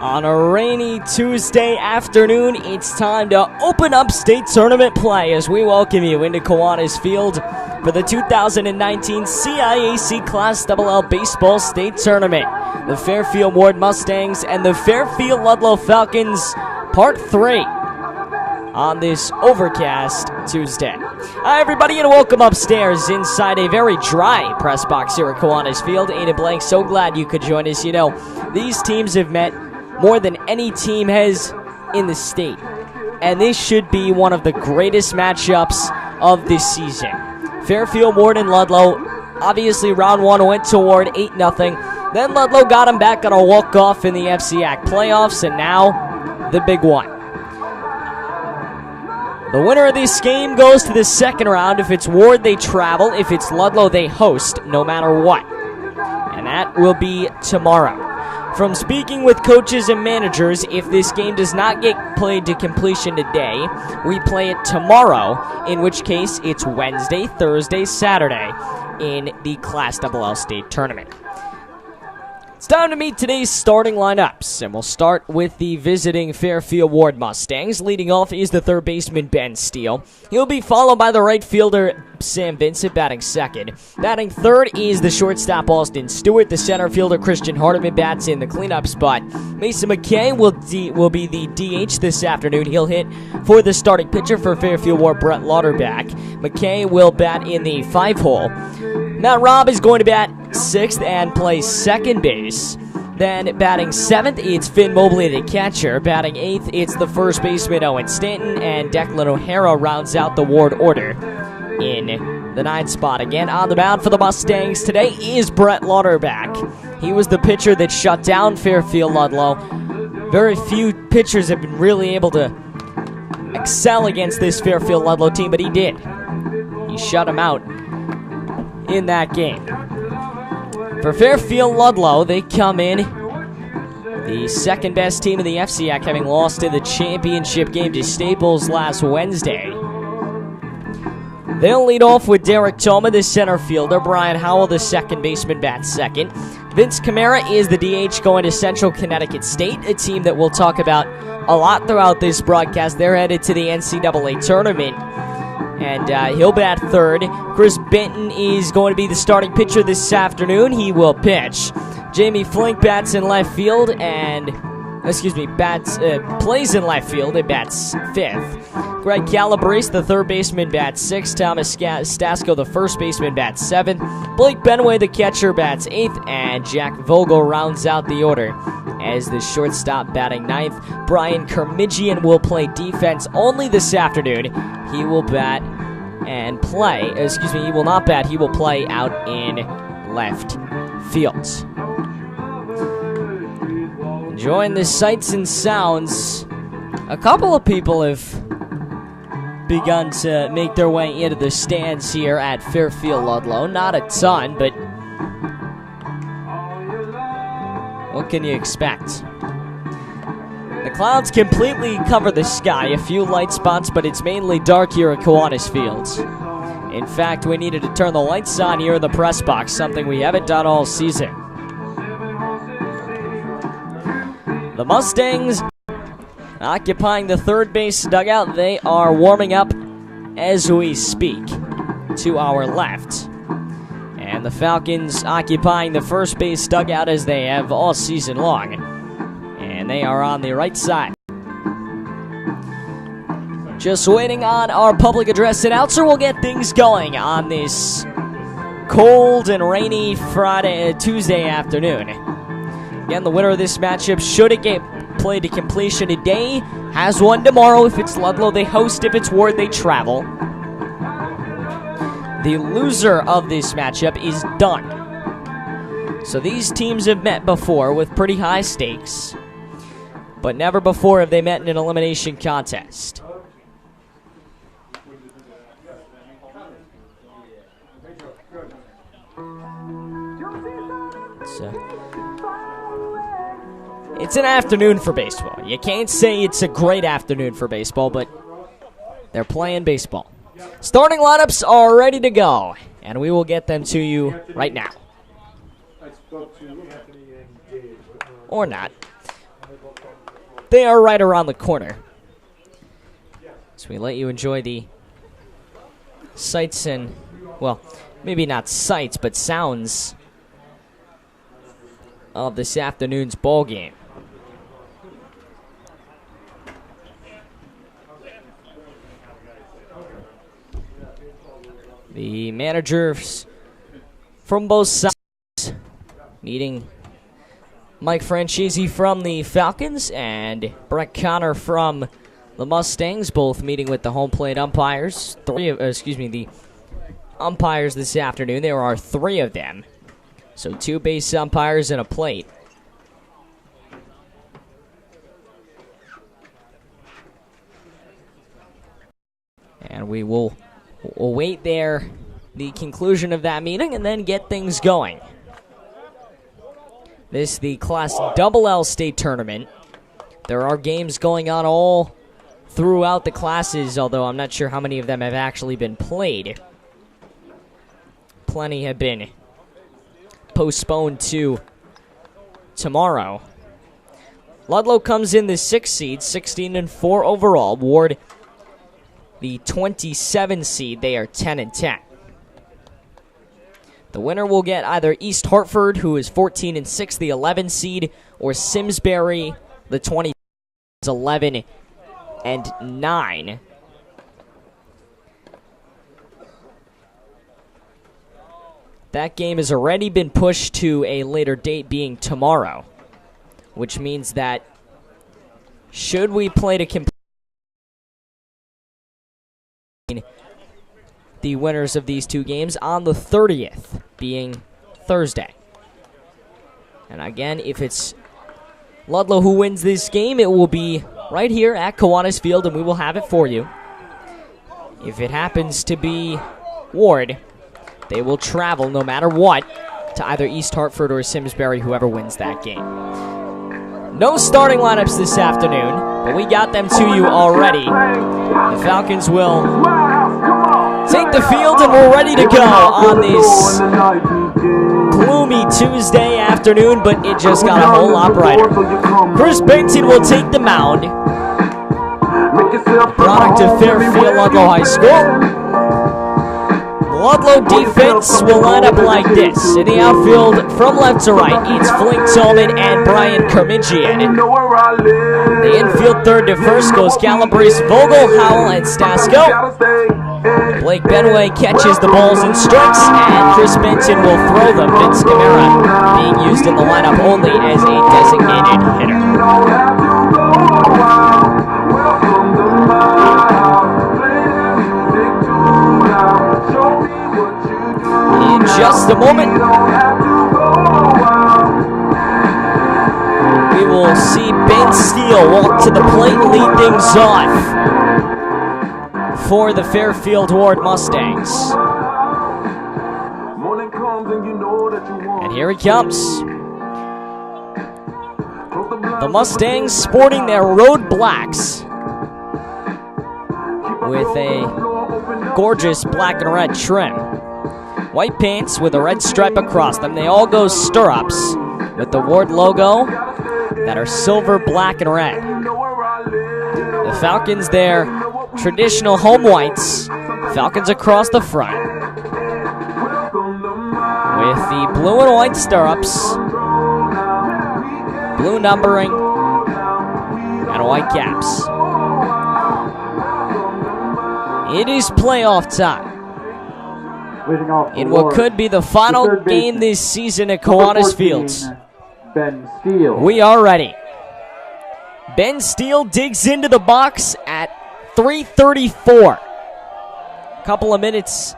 On a rainy Tuesday afternoon, it's time to open up state tournament play as we welcome you into Kiwanis Field for the 2019 CIAC Class XL Baseball State Tournament. The Fairfield Warde Mustangs and the Fairfield Ludlow Falcons, Part 3 on this overcast Tuesday. Hi everybody, and welcome upstairs inside a very dry press box here at Kiwanis Field. Aiden Blank, so glad you could join us. You know, these teams have met more than any team has in the state, and this should be one of the greatest matchups of this season. Fairfield, Warde, and Ludlow, obviously round one went to Warde 8-0. Then Ludlow got him back on a walk-off in the FCAC playoffs, and now the big one. The winner of this game goes to the second round. If it's Warde, they travel. If it's Ludlow, they host, no matter what. And that will be tomorrow. From speaking with coaches and managers, if this game does not get played to completion today, we play it tomorrow, in which case it's Wednesday, Thursday, Saturday in the Class XL State Tournament. It's time to meet today's starting lineups, and we'll start with the visiting Fairfield Warde Mustangs. Leading off is the third baseman, Ben Steele. He'll be followed by the right fielder, Sam Benson, batting second. Batting third is the shortstop, Austin Stewart. The center fielder, Christian Hardiman, bats in the cleanup spot. Mason McKay will be the DH this afternoon. He'll hit for the starting pitcher for Fairfield Warde, Brett Lauterbach. McKay will bat in the 5-hole. Matt Robb is going to bat sixth and play second base. Then batting 7th, it's Finn Mobley, the catcher. Batting 8th, it's the first baseman, Owen Stanton, and Declan O'Hara rounds out the Warde order in the 9th spot. Again, on the mound for the Mustangs today is Brett Lauterbach. He was the pitcher that shut down Fairfield Ludlow. Very few pitchers have been really able to excel against this Fairfield Ludlow team, but he did. He shut him out in that game. For Fairfield Ludlow, they come in the second best team in the FCAC, having lost in the championship game to Staples last Wednesday. They'll lead off with Derek Toma, the center fielder. Brian Howell, the second baseman, bats second. Vince Camara is the DH going to Central Connecticut State, a team that we'll talk about a lot throughout this broadcast. They're headed to the NCAA tournament, and he'll bat third. Chris Benton is going to be the starting pitcher this afternoon. He will pitch. Jamie Flink bats in left field plays in left field and bats fifth. Greg Calabrese, the third baseman, bats sixth. Thomas Stasko, the first baseman, bats seventh. Blake Benway, the catcher, bats eighth. And Jack Vogel rounds out the order as the shortstop, batting ninth. Brian Kermidjian will play defense only this afternoon. He will bat and play. He will not bat. He will play out in left field. Enjoying the sights and sounds. A couple of people have begun to make their way into the stands here at Fairfield Ludlow. Not a ton, but what can you expect? The clouds completely cover the sky. A few light spots, but it's mainly dark here at Kiwanis Field. In fact, we needed to turn the lights on here in the press box, something we haven't done all season. The Mustangs occupying the third base dugout. They are warming up as we speak to our left. And the Falcons occupying the first base dugout as they have all season long. And they are on the right side. Just waiting on our public address announcer. We'll get things going on this cold and rainy Tuesday afternoon. Again, the winner of this matchup, should it get played to completion today, has one tomorrow. If it's Ludlow, they host. If it's Warde, they travel. The loser of this matchup is done. So these teams have met before with pretty high stakes, but never before have they met in an elimination contest. It's an afternoon for baseball. You can't say it's a great afternoon for baseball, but they're playing baseball. Starting lineups are ready to go, and we will get them to you right now. Or not. they are right around the corner. So we let you enjoy the sights and, well, maybe not sights, but sounds of this afternoon's ball game. The managers from both sides meeting Mike Franchese from the Falcons and Brett Connor from the Mustangs, both meeting with the home plate umpires. The umpires this afternoon. There are 3 of them. So 2 base umpires and a plate. And we will await the conclusion of that meeting and then get things going. This is the Class LL State Tournament. There are games going on all throughout the classes, although I'm not sure how many of them have actually been played. Plenty have been postponed to tomorrow. Ludlow comes in the 6th seed, 16-4 overall. Warde, the 27 seed, they are 10-10. The winner will get either East Hartford, who is 14-6, the 11 seed, or Simsbury, the 20, 11-9. That game has already been pushed to a later date, being tomorrow, which means that should we play to complete the winners of these 2 games on the 30th, being Thursday. And again, if it's Ludlow who wins this game, it will be right here at Kiwanis Field, and we will have it for you. If it happens to be Warde, they will travel no matter what to either East Hartford or Simsbury, whoever wins that game. No starting lineups this afternoon, but we got them to you already. The Falcons will take the field, and we're ready to go on this gloomy Tuesday afternoon, but it just got a whole lot brighter. Chris Benson will take the mound. Product of Fairfield Ludlow High School. Ludlow defense will line up like this. In the outfield, from left to right, it's Flink Tolman and Brian Kermidjian. The infield third to first goes Calabrese, Vogel, Howell, and Stasko. Blake Benway catches the balls and strikes, and Chris Benson will throw them. Vince Camara being used in the lineup only as a designated hitter. In just a moment, we will see Ben Steele walk to the plate and lead things off for the Fairfield Warde Mustangs. And here he comes. The Mustangs sporting their road blacks with a gorgeous black and red trim. White pants with a red stripe across them. They all go stirrups with the Warde logo that are silver, black, and red. The Falcons, their traditional home whites. Falcons across the front with the blue and white stirrups, blue numbering, and white caps. It is playoff time in what could be the final game this season at Kiwanis Field. Ben Steele. We are ready. Ben Steele digs into the box at 3:34. A couple of minutes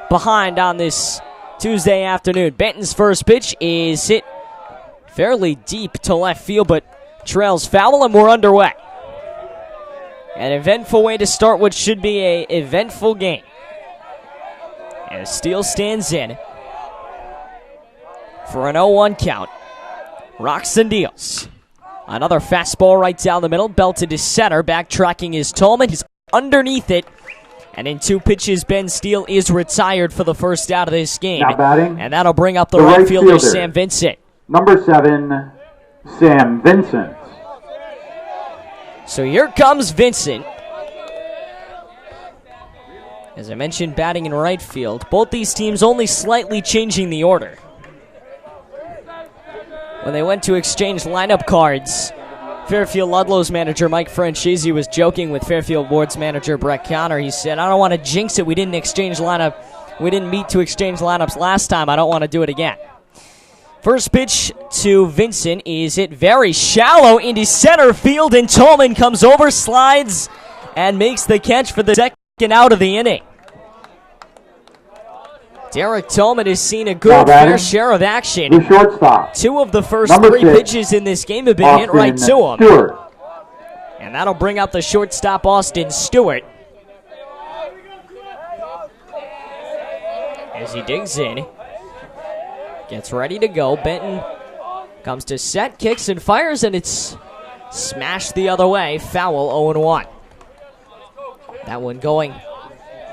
behind on this Tuesday afternoon. Benton's first pitch is hit fairly deep to left field, but trails foul, and we're underway. An eventful way to start what should be an eventful game. As Steele stands in for an 0-1 count. Rocks and deals. Another fastball right down the middle, belted to center. Backtracking is Tolman. He's underneath it. And in 2 pitches, Ben Steele is retired for the first out of this game. Now batting, and that'll bring up the right fielder, Sam Vincent. Number 7, Sam Vincent. So here comes Benson. As I mentioned, batting in right field. Both these teams only slightly changing the order. When they went to exchange lineup cards, Fairfield Ludlow's manager Mike Francesi was joking with Fairfield Warde's manager Brett Connor. He said, "I don't want to jinx it. We didn't meet to exchange lineups last time. I don't want to do it again." First pitch to Benson is hit very shallow into center field, and Tolman comes over, slides, and makes the catch for the second out of the inning. Derek Tolman has seen a good fair share of action. The shortstop. 2 of the first 3 pitches in this game have been hit right to him. Stewart. And that'll bring up the shortstop, Austin Stewart. As he digs in, gets ready to go. Benton comes to set, kicks and fires, and it's smashed the other way. Foul, 0-1. That one going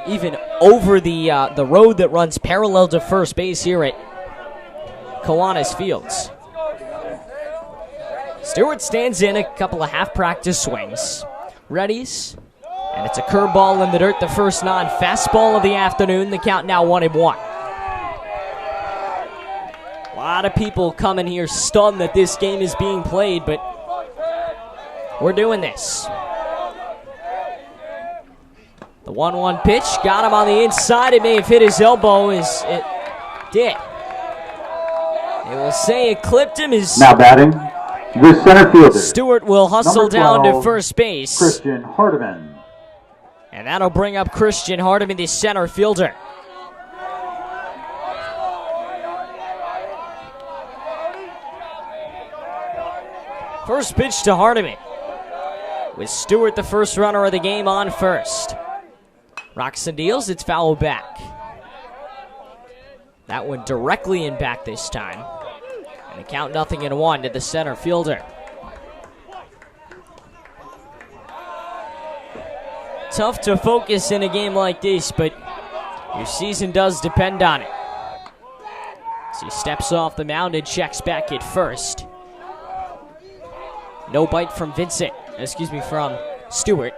even over the road that runs parallel to first base here at Kiwanis Fields. Stewart stands in a couple of half-practice swings. Readies, and it's a curveball in the dirt, the first non-fastball of the afternoon. The count now 1-1. A lot of people coming here stunned that this game is being played, but we're doing this. The 1-1 pitch got him on the inside. It may have hit his elbow, as it did. They will say it clipped him. Now batting, the center fielder. Stewart will hustle down to first base. Christian Hardiman. And that'll bring up Christian Hardiman, the center fielder. First pitch to Hardiman, with Stewart the first runner of the game on first. Rocks and deals, it's foul back. That one directly in back this time. And the count 0-1 to the center fielder. Tough to focus in a game like this, but your season does depend on it. As he steps off the mound and checks back at first. No bite from from Stewart,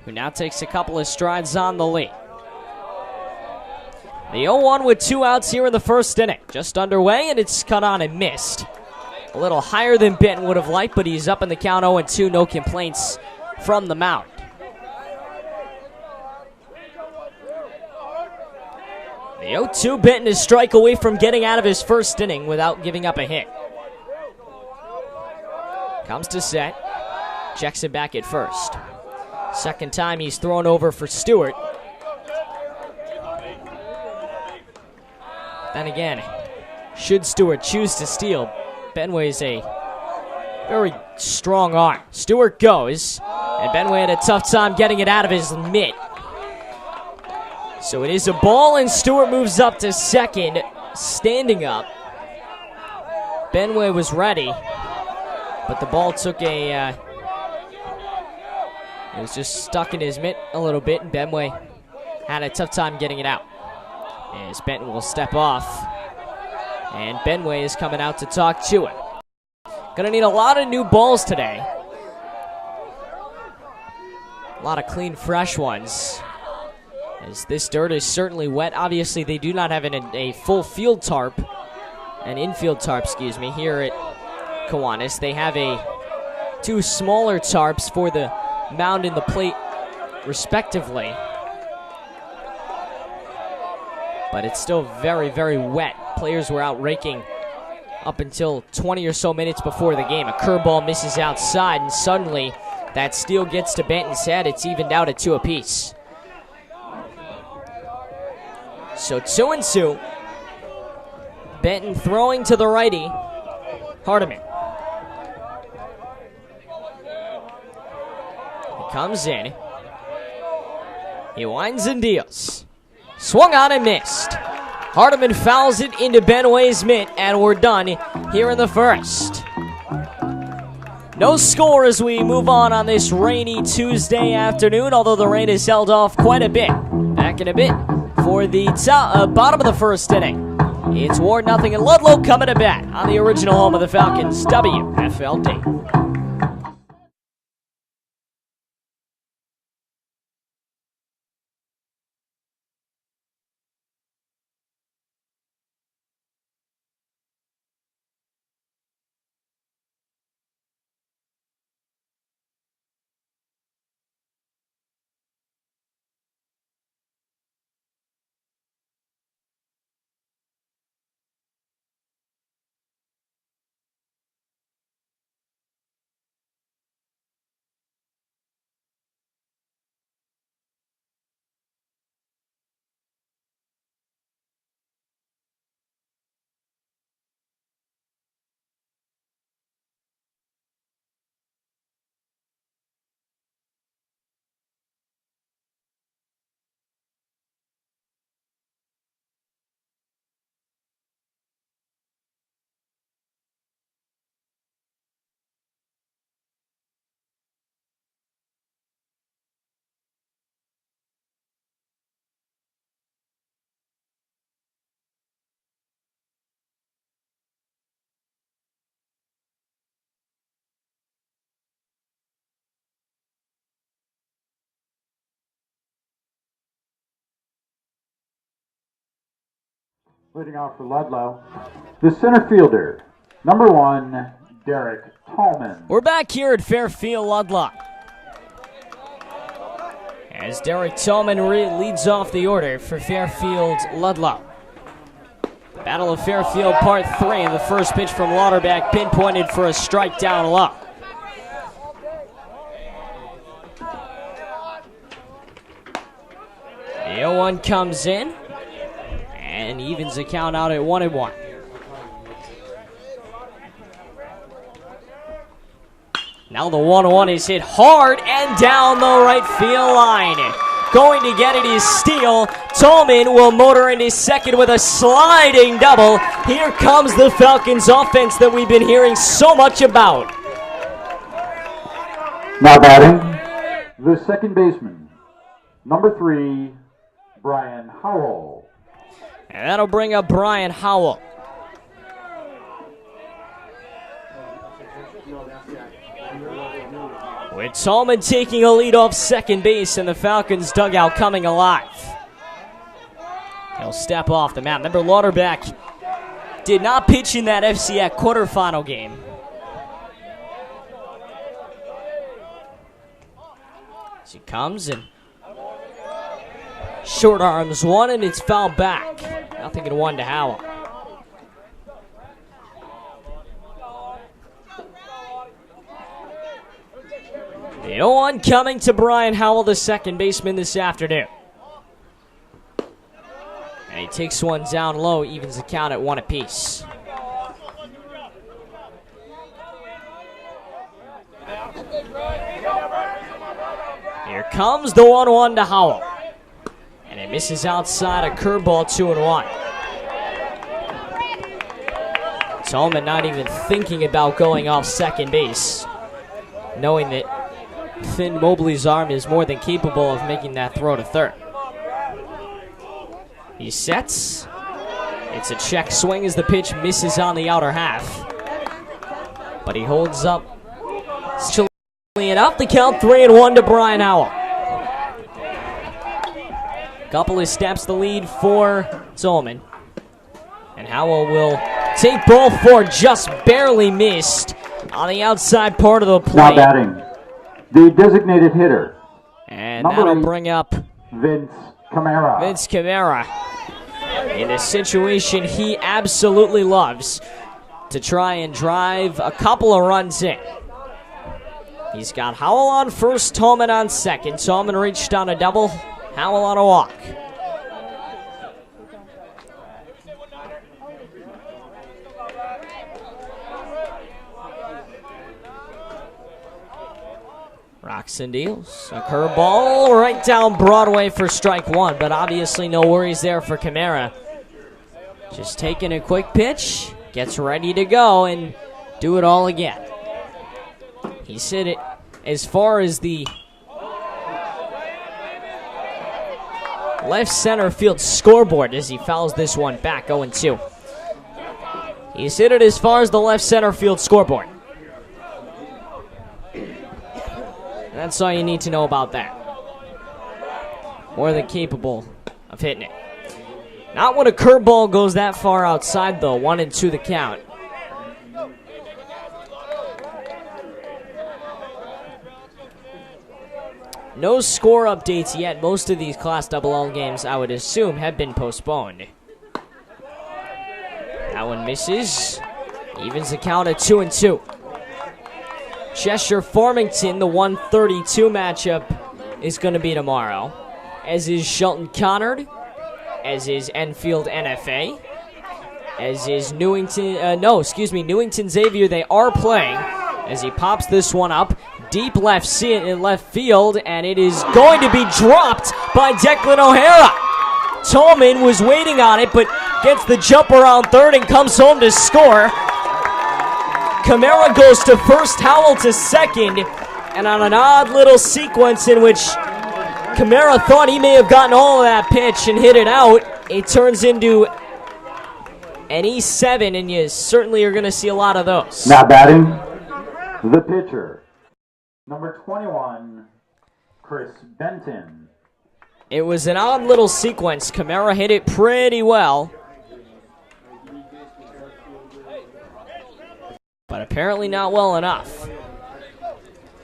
who now takes a couple of strides on the lead. The 0-1 with 2 outs here in the first inning. Just underway, and it's cut on and missed. A little higher than Benton would have liked, but he's up in the count 0-2. No complaints from the mound. The 0-2, Benton is strike away from getting out of his first inning without giving up a hit. Comes to set, checks it back at first. Second time he's thrown over for Stewart. Then again, should Stewart choose to steal, Benway's a very strong arm. Stewart goes, and Benway had a tough time getting it out of his mitt. So it is a ball, and Stewart moves up to second, standing up. Benway was ready, but the ball took it was just stuck in his mitt a little bit, and Benway had a tough time getting it out. As Benton will step off, and Benway is coming out to talk to it. Gonna need a lot of new balls today. A lot of clean, fresh ones, as this dirt is certainly wet. Obviously, they do not have a full field tarp, an infield tarp, here at Kiwanis. They have 2 smaller tarps for the mound and the plate, respectively. But it's still very, very wet. Players were out raking up until 20 or so minutes before the game. A curveball misses outside, and suddenly that steal gets to Benton's head. It's evened out at 2 apiece. So 2-2. Benton throwing to the righty, Hardiman. He comes in. He winds and deals. Swung on and missed. Hardiman fouls it into Benway's mitt, and we're done here in the first. No score as we move on this rainy Tuesday afternoon, although the rain has held off quite a bit. Back in a bit for the bottom of the first inning. It's Warde 0 and Ludlow coming to bat on the original home of the Falcons, WFLD. Leading off for Ludlow, the center fielder, number 1, Derek Tallman. We're back here at Fairfield, Ludlow, as Derek Tallman leads off the order for Fairfield, Ludlow. Battle of Fairfield Part 3, and the first pitch from Lauterbach pinpointed for a strike down low. The 0-1 comes in and evens the count out at 1-1. Now the 1-1 is hit hard and down the right field line. Going to get it is Steele. Tallman will motor into second with a sliding double. Here comes the Falcons offense that we've been hearing so much about. Now batting, the second baseman, number 3, Brian Howell. And that'll bring up Brian Howell. With Tallman taking a lead off second base and the Falcons dugout coming alive. He'll step off the mound. Remember, Lauterbach did not pitch in that FCX quarterfinal game. As he comes and short arms one, and it's fouled back. Nothing in 1 to Howell. The 0-1 coming to Brian Howell, the second baseman this afternoon. And he takes one down low, evens the count at 1 apiece. Here comes the 1-1 to Howell. And it misses outside, a curveball, 2-1. Tallman not even thinking about going off second base, knowing that Finn Mobley's arm is more than capable of making that throw to third. He sets. It's a check swing as the pitch misses on the outer half. But he holds up. It's enough to count 3-1 to Brian Howell. Couple of steps the lead for Tallman. And Howell will take ball 4, just barely missed on the outside part of the plate. Now batting, the designated hitter, and number that'll 8, bring up Vince Camara. Vince Camara in a situation he absolutely loves to try and drive a couple of runs in. He's got Howell on first, Tallman on second. Tallman reached on a double, Howell on a walk. Rocks and deals. A curveball right down Broadway for strike 1, but obviously no worries there for Camara. Just taking a quick pitch, gets ready to go and do it all again. He's hit it as far as the left center field scoreboard as he fouls this one back, 0-2. He's hit it as far as the left center field scoreboard. That's all you need to know about that. More than capable of hitting it. Not when a curveball goes that far outside, though. 1-2 the count. No score updates yet. Most of these Class AA games, I would assume, have been postponed. That one misses. Evens the count at 2-2. Cheshire-Farmington, the 132 matchup, is going to be tomorrow. As is Shelton-Connard. As is Enfield NFA. As is Newington Xavier. They are playing as he pops this one up. Deep left field, and it is going to be dropped by Declan O'Hara. Tallman was waiting on it, but gets the jump around third and comes home to score. Camara goes to first, Howell to second, and on an odd little sequence in which Camara thought he may have gotten all of that pitch and hit it out, it turns into an E7, and you certainly are going to see a lot of those. Now batting, the pitcher, number 21, Chris Benson. It was an odd little sequence. Camara hit it pretty well. But apparently not well enough.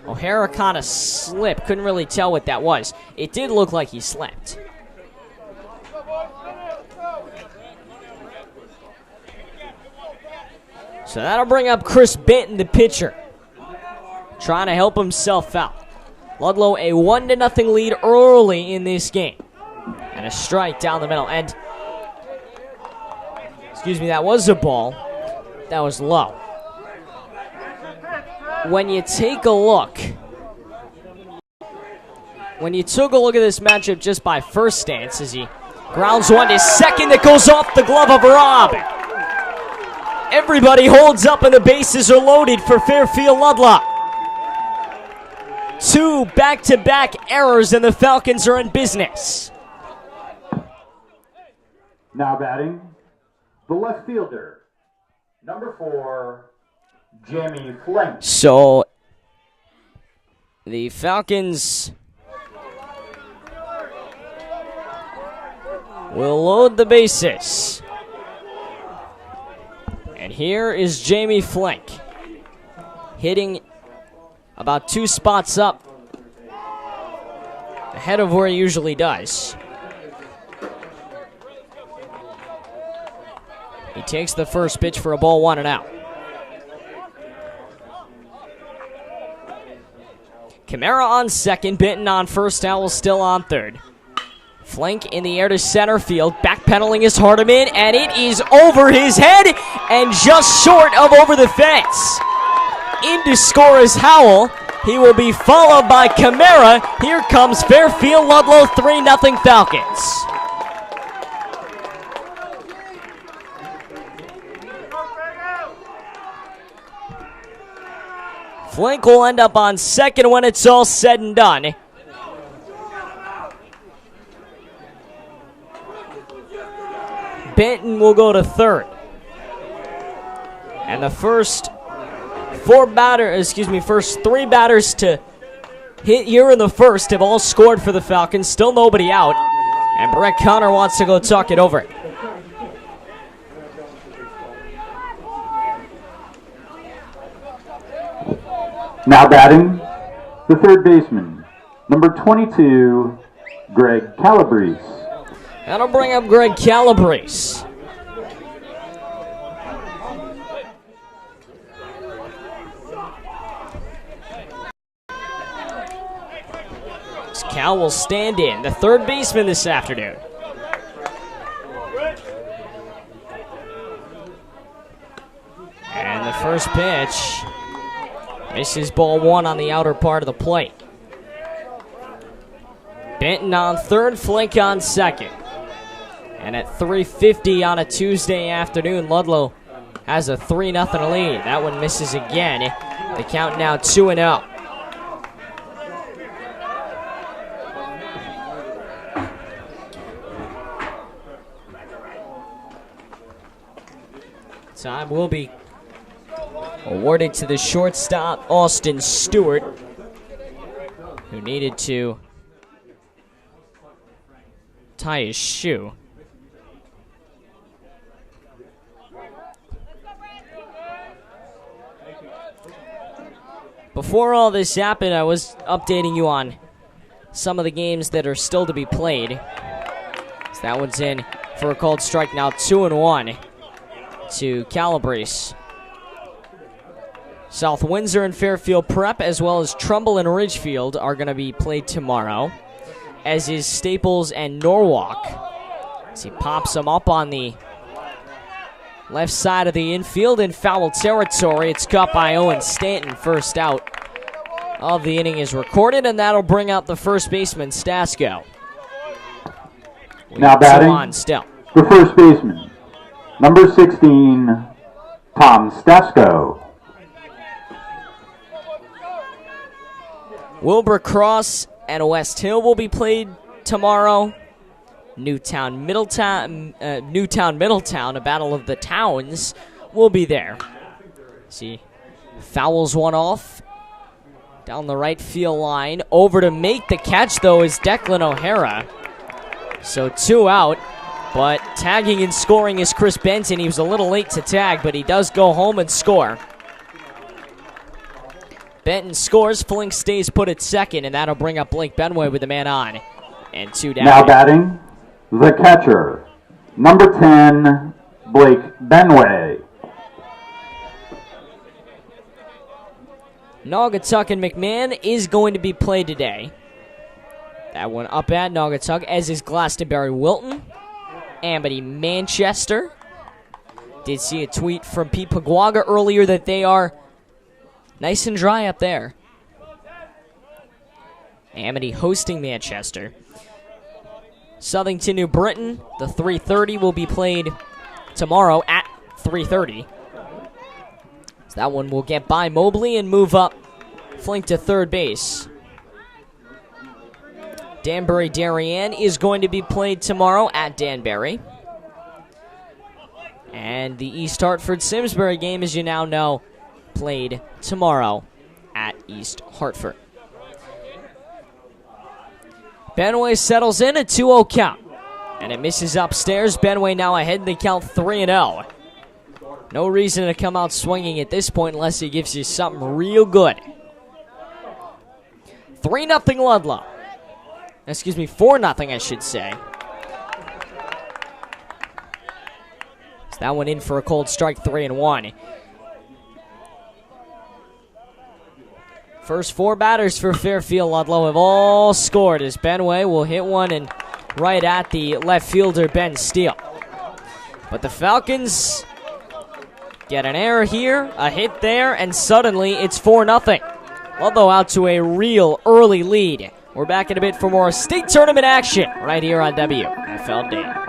O'Hara kind of slipped. Couldn't really tell what that was. It did look like he slipped. So that'll bring up Chris Benton, the pitcher, trying to help himself out. Ludlow a 1-0 lead early in this game. And a strike down the middle. And, excuse me, that was a ball. That was low. When you take a look at this matchup just by first stance, as he grounds one to second, that goes off the glove of Rob. Everybody holds up and the bases are loaded for Fairfield Ludlow. 2 back-to-back errors and the Falcons are in business. Now batting, the left fielder, number 4, Jamie Flink. So the Falcons will load the bases. And here is Jamie Flink, hitting about 2 spots up ahead of where he usually does. He takes the first pitch for a ball, 1 and out. Camara on second, Benton on first, Howell still on third. Flink in the air to center field, backpedaling his Hardiman, and it is over his head and just short of over the fence. In to score is Howell. He will be followed by Camara. Here comes Fairfield Ludlow, 3-0 Falcons. Flink will end up on second when it's all said and done. Benton will go to third. And the first 3 batters to hit here in the first have all scored for the Falcons. Still nobody out. And Brett Connor wants to go talk it over. Now batting, the third baseman, number 22, Greg Calabrese. That'll bring up Greg Calabrese. Cal will stand in, the third baseman this afternoon. And the first pitch misses ball 1 on the outer part of the plate. Benton on third, Flink on second. And at 3:50 on a Tuesday afternoon, Ludlow has a 3-0 lead. That one misses again. The count now 2-0. Time will be awarded to the shortstop, Austin Stewart, who needed to tie his shoe. Before all this happened, I was updating you on some of the games that are still to be played. So that one's in for a called strike now, 2-1 to Calabrese. South Windsor and Fairfield Prep, as well as Trumbull and Ridgefield, are going to be played tomorrow, as is Staples and Norwalk. As he pops them up on the left side of the infield in foul territory. It's caught by Owen Stanton. First out of the inning is recorded, and that'll bring out the first baseman, Stasko. Now batting, on still. The first baseman, number 16, Tom Stasko. Wilbur Cross and West Hill will be played tomorrow. Newtown, Middletown, a battle of the towns, will be there. See, fouls one off down the right field line. Over to make the catch, though, is Declan O'Hara. So 2 out. But tagging and scoring is Chris Benson. He was a little late to tag, but he does go home and score. Benton scores. Flink stays put at second, and that'll bring up Blake Benway with the man on. And 2 down. Now batting, the catcher, number 10, Blake Benway. Naugatuck and McMahon is going to be played today. That one up at Naugatuck, as is Glastonbury Wilton. Amity Manchester. Did see a tweet from Pete Paguaga earlier that they are nice and dry up there. Amity hosting Manchester. Southington, New Britain, the 3:30 will be played tomorrow at 3:30. So that one will get by Mobley and move up Flink to third base. Danbury Darien is going to be played tomorrow at Danbury. And the East Hartford Simsbury game, as you now know, played tomorrow at East Hartford. Benway settles in a 2-0 count. And it misses upstairs. Benway now ahead in the count 3-0. No reason to come out swinging at this point unless he gives you something real good. 3-0 Ludlow. Excuse me, 4-0 I should say. So that one in for a cold strike, 3-1. First 4 batters for Fairfield Ludlow have all scored as Benway will hit one and right at the left fielder Ben Steele. But the Falcons get an error here, a hit there, and suddenly it's 4-0. Ludlow out to a real early lead. We're back in a bit for more state tournament action right here on WFLD.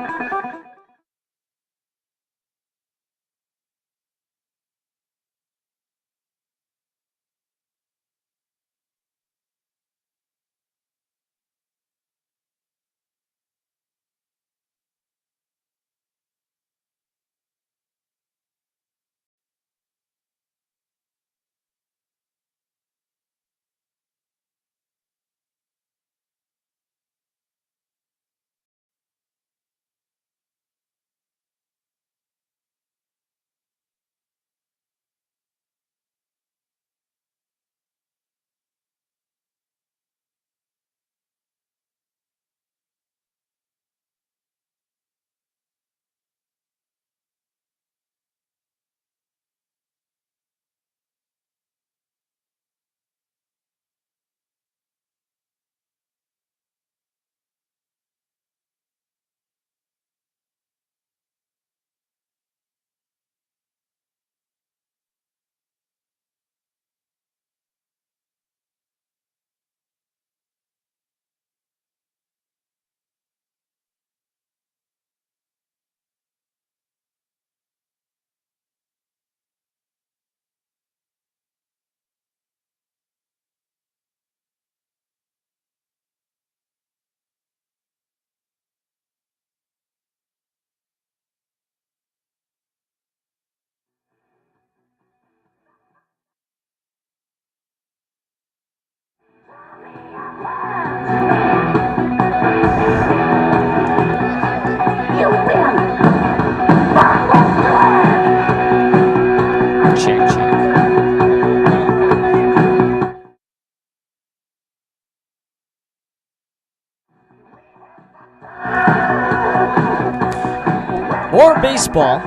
More baseball.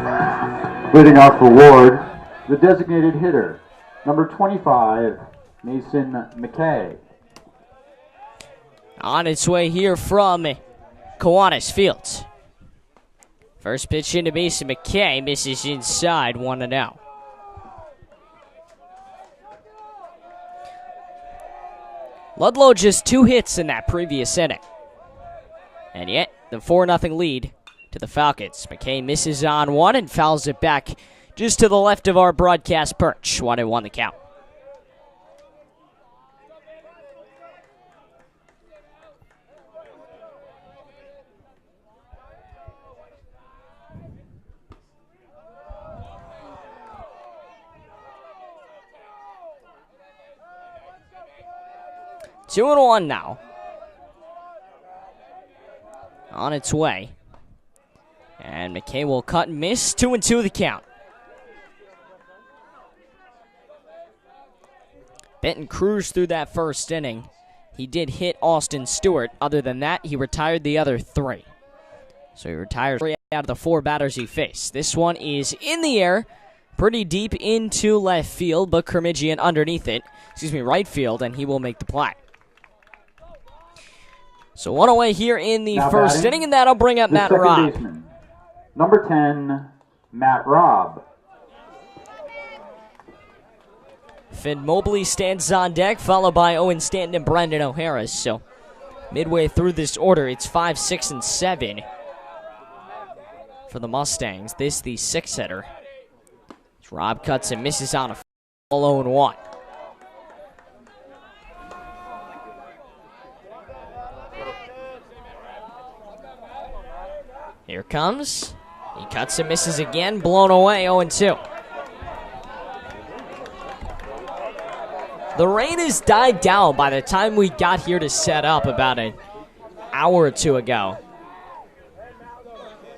Leading off for Ward, the designated hitter, number 25, Mason McKay. On its way here from Kiwanis Field. First pitch into Mason McKay, misses inside, 1-0. Ludlow just 2 hits in that previous inning. And yet, the 4-0 lead to the Falcons. McKay misses on one and fouls it back just to the left of our broadcast perch. 1-1 the count. Two and one now. On its way. And McKay will cut and miss. 2-2 the count. Benton cruised through that first inning. He did hit Austin Stewart. Other than that, he retired the other 3. So he retired 3 out of the 4 batters he faced. This one is in the air, pretty deep into left field, but Kermidjian underneath it. Right field, and he will make the play. So 1 away here in the first inning, and that'll bring up Matt Robb. Baseman, number 10, Matt Robb. Finn Mobley stands on deck, followed by Owen Stanton and Brendan O'Hara. So midway through this order, it's 5, 6, and 7 for the Mustangs. This the 6-hitter. Robb cuts and misses on a 0-1. Here comes. He cuts and misses again. Blown away, 0-2. The rain has died down by the time we got here to set up about an hour or 2 ago.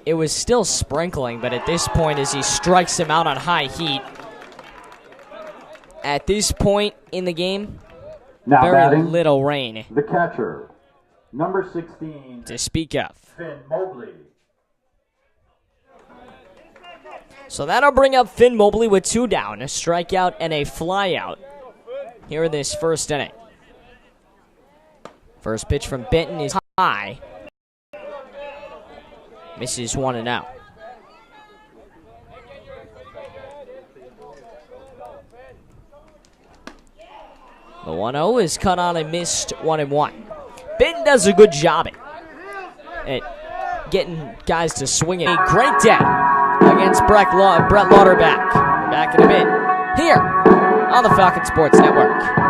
It was still sprinkling, but at this point, as he strikes him out on high heat, at this point in the game, now very batting, little rain. The catcher, number 16, to speak of. Finn Mobley. So that'll bring up Finn Mobley with 2 down, a strikeout and a flyout here in this first inning. First pitch from Benton is high. Misses 1-0. The 1-0 is cut on and missed 1-1. Benton does a good job at getting guys to swing it. A great day against Brett Lauderback. We're back in a bit here on the Falcon Sports Network.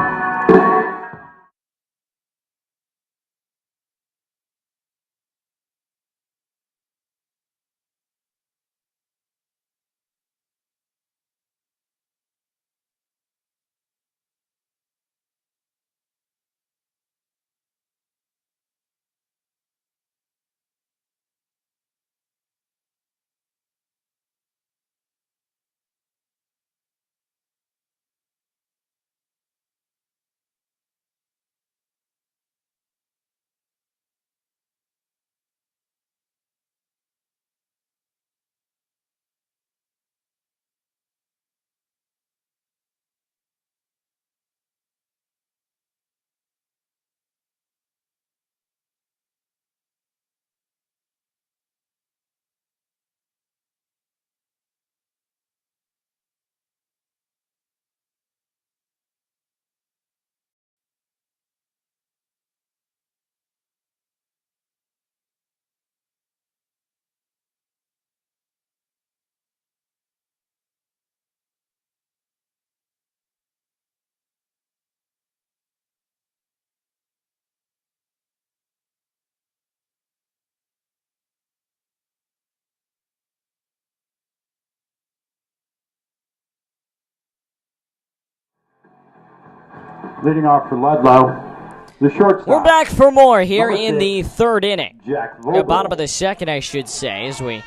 Leading off for Ludlow, the shortstop. We're back for more here in the 3rd inning. Jack The bottom of the 2nd, I should say, as we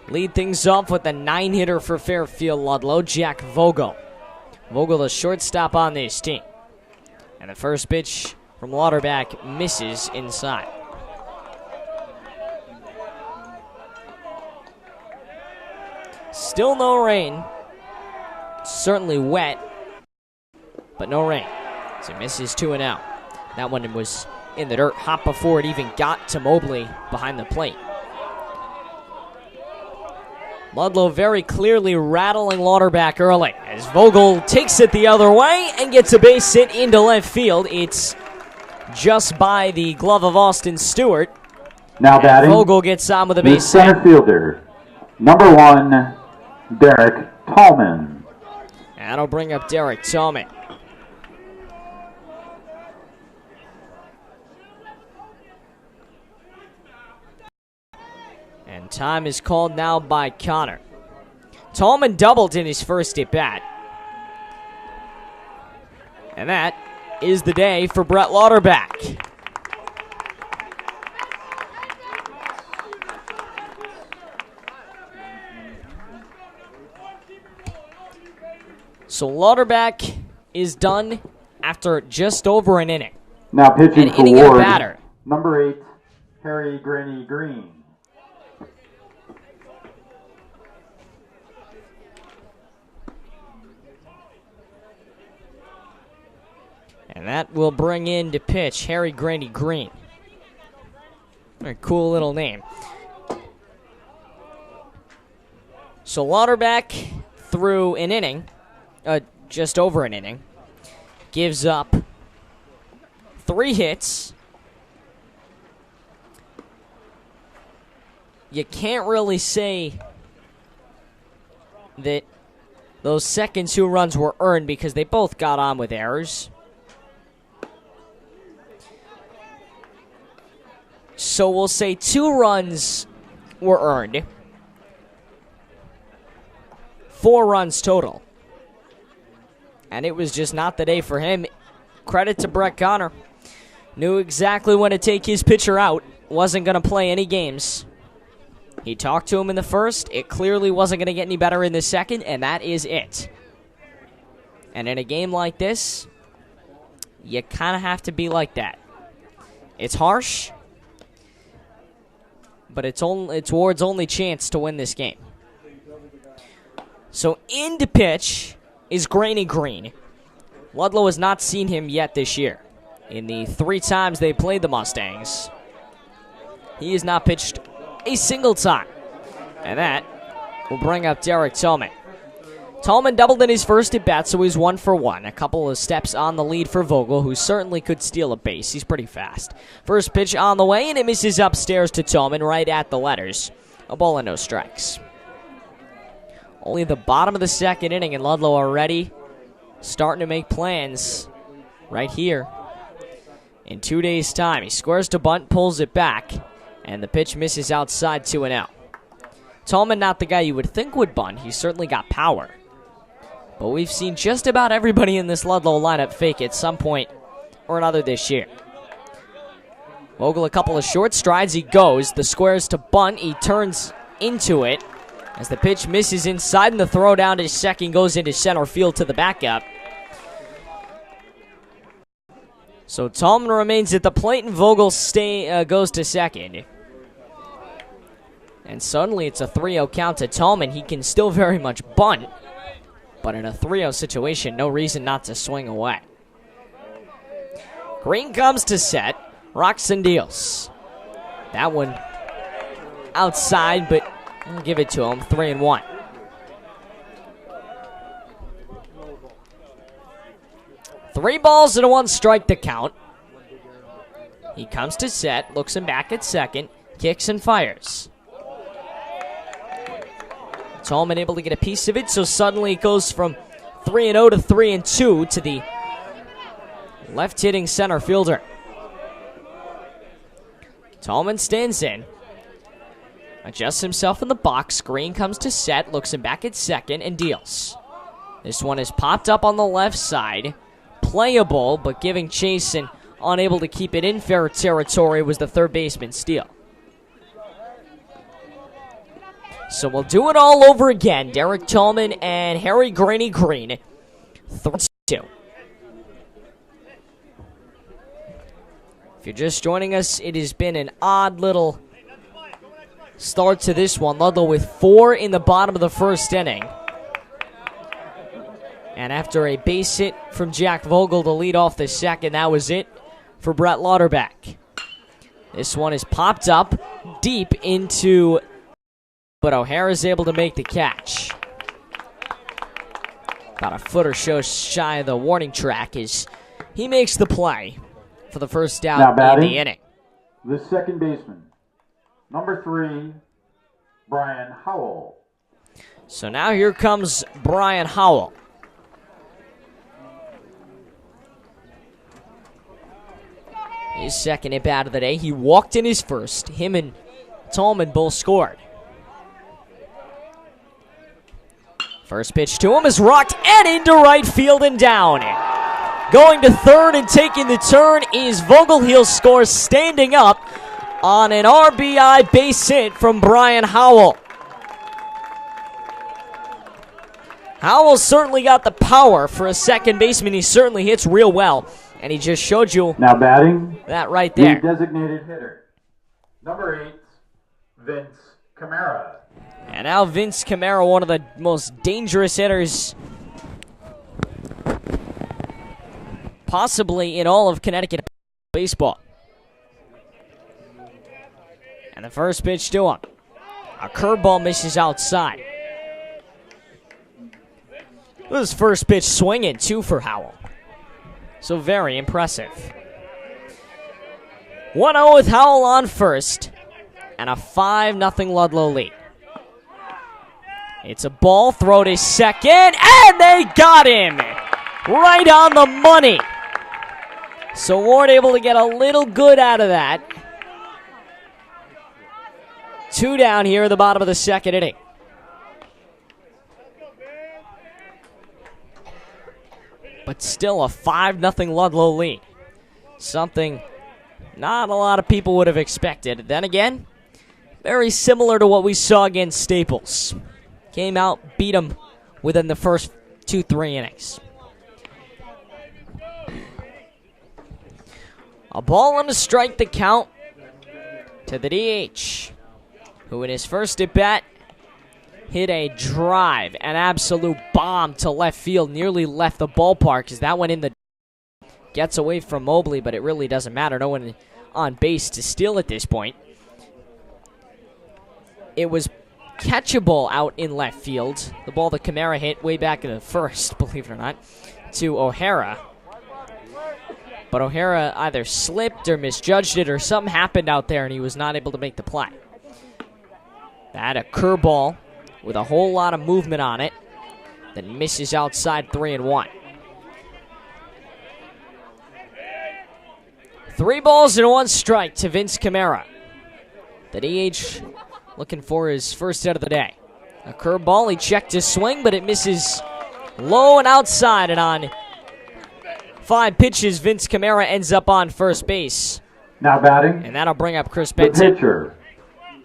lead things off with a 9-hitter for Fairfield Ludlow, Jack Vogel. Vogel, the shortstop on this team. And the first pitch from Lauderback misses inside. Still no rain. Certainly wet, but no rain. So he misses 2-0. That one was in the dirt hot before it even got to Mobley behind the plate. Ludlow very clearly rattling Lauderback early as Vogel takes it the other way and gets a base hit into left field. It's just by the glove of Austin Stewart. Now batting, Vogel gets on with a base hit. center fielder, number 1, Derek Tallman. That'll bring up Derek Tallman. And time is called now by Connor. Tallman doubled in his first at-bat. And that is the day for Brett Lauderback. So Lauterbach is done after just over an inning. Now pitching An for inning and a Warde, batter. number 8, Harry Granny Green. And that will bring in to pitch Harry Granny Green. Very cool little name. So Lauterbach through an inning, just over an inning, gives up 3 hits. You can't really say that those second 2 runs were earned because they both got on with errors. So we'll say 2 runs were earned. 4 runs total. And it was just not the day for him. Credit to Brett Connor. Knew exactly when to take his pitcher out. Wasn't going to play any games. He talked to him in the first. It clearly wasn't going to get any better in the second, and that is it. And in a game like this, you kind of have to be like that. It's harsh, but it's Warde's only chance to win this game. So in to pitch is Granny Green. Ludlow has not seen him yet this year. In the 3 times they played the Mustangs, he has not pitched a single time. And that will bring up Derek Tolman. Tolman doubled in his first at bat, so he's 1 for 1. A couple of steps on the lead for Vogel, who certainly could steal a base. He's pretty fast. First pitch on the way, and it misses upstairs to Tolman right at the letters. A ball and no strikes. Only the bottom of the second inning, and Ludlow already starting to make plans right here. In 2 days' time, he squares to bunt, pulls it back, and the pitch misses outside 2-0. Tolman, not the guy you would think would bunt. He's certainly got power. But we've seen just about everybody in this Ludlow lineup fake at some point or another this year. Vogel a couple of short strides. He goes. The squares to bunt. He turns into it as the pitch misses inside, and the throw down to second goes into center field to the backup. So Tolman remains at the plate, and Vogel goes to second. And suddenly it's a 3-0 count to Tolman. He can still very much bunt, but in a 3-0 situation, no reason not to swing away. Green comes to set. Rocks and deals. That one outside, but I'll give it to him. 3-1. Three balls and a 1 strike to count. He comes to set, looks him back at second, kicks and fires. Tolman able to get a piece of it, so suddenly it goes from 3-0 to 3-2 to the left-hitting center fielder. Tolman stands in, adjusts himself in the box. Green comes to set, looks him back at second, and deals. This one is popped up on the left side. Playable, but giving chase and unable to keep it in fair territory was the third baseman steal. So we'll do it all over again. Derek Tolman and Harry Granny Green. 3-2. If you're just joining us, it has been an odd little start to this one. Ludlow with 4 in the bottom of the first inning. And after a base hit from Jack Vogel to lead off the second, that was it for Brett Lauterbach. This one is popped up deep into, but O'Hara's able to make the catch. About a foot or so shy of the warning track as he makes the play for the first out in the inning. The second baseman, number 3, Brian Howell. So now here comes Brian Howell. His second at bat of the day. He walked in his first. Him and Tolman both scored. First pitch to him is rocked and into right field and down. Going to third and taking the turn is Vogel. He'll score standing up on an RBI base hit from Brian Howell. Howell certainly got the power for a second baseman. He certainly hits real well, and he just showed you Now batting, that right the there. designated hitter, number 8, Vince Camara. And now Vince Camara, one of the most dangerous hitters possibly in all of Connecticut baseball. And the first pitch to him. A curveball misses outside. This first pitch swinging, 2 for Howell. So very impressive. 1-0 with Howell on first. And a 5-0 Ludlow lead. It's a ball, throw to second, and they got him! Right on the money. So Warde able to get a little good out of that. 2 down here at the bottom of the second inning. But still a 5-0 Ludlow lead. Something not a lot of people would have expected. Then again, very similar to what we saw against Staples. Came out, beat them within the first 2-3 innings. A ball and a strike to count to the DH, who in his first at-bat hit a drive, an absolute bomb to left field, nearly left the ballpark as that went in the... Gets away from Mobley, but it really doesn't matter. No one on base to steal at this point. It was catchable out in left field. The ball that Camara hit way back in the first, believe it or not, to O'Hara. But O'Hara either slipped or misjudged it or something happened out there and he was not able to make the play. That a curveball with a whole lot of movement on it that misses outside 3-1. 3 balls and 1 strike to Vince Camara. The DH looking for his first hit of the day. A curveball, he checked his swing, but it misses low and outside, and on 5 pitches, Vince Camara ends up on first base. Now batting, And that'll bring up Chris the Benson. pitcher,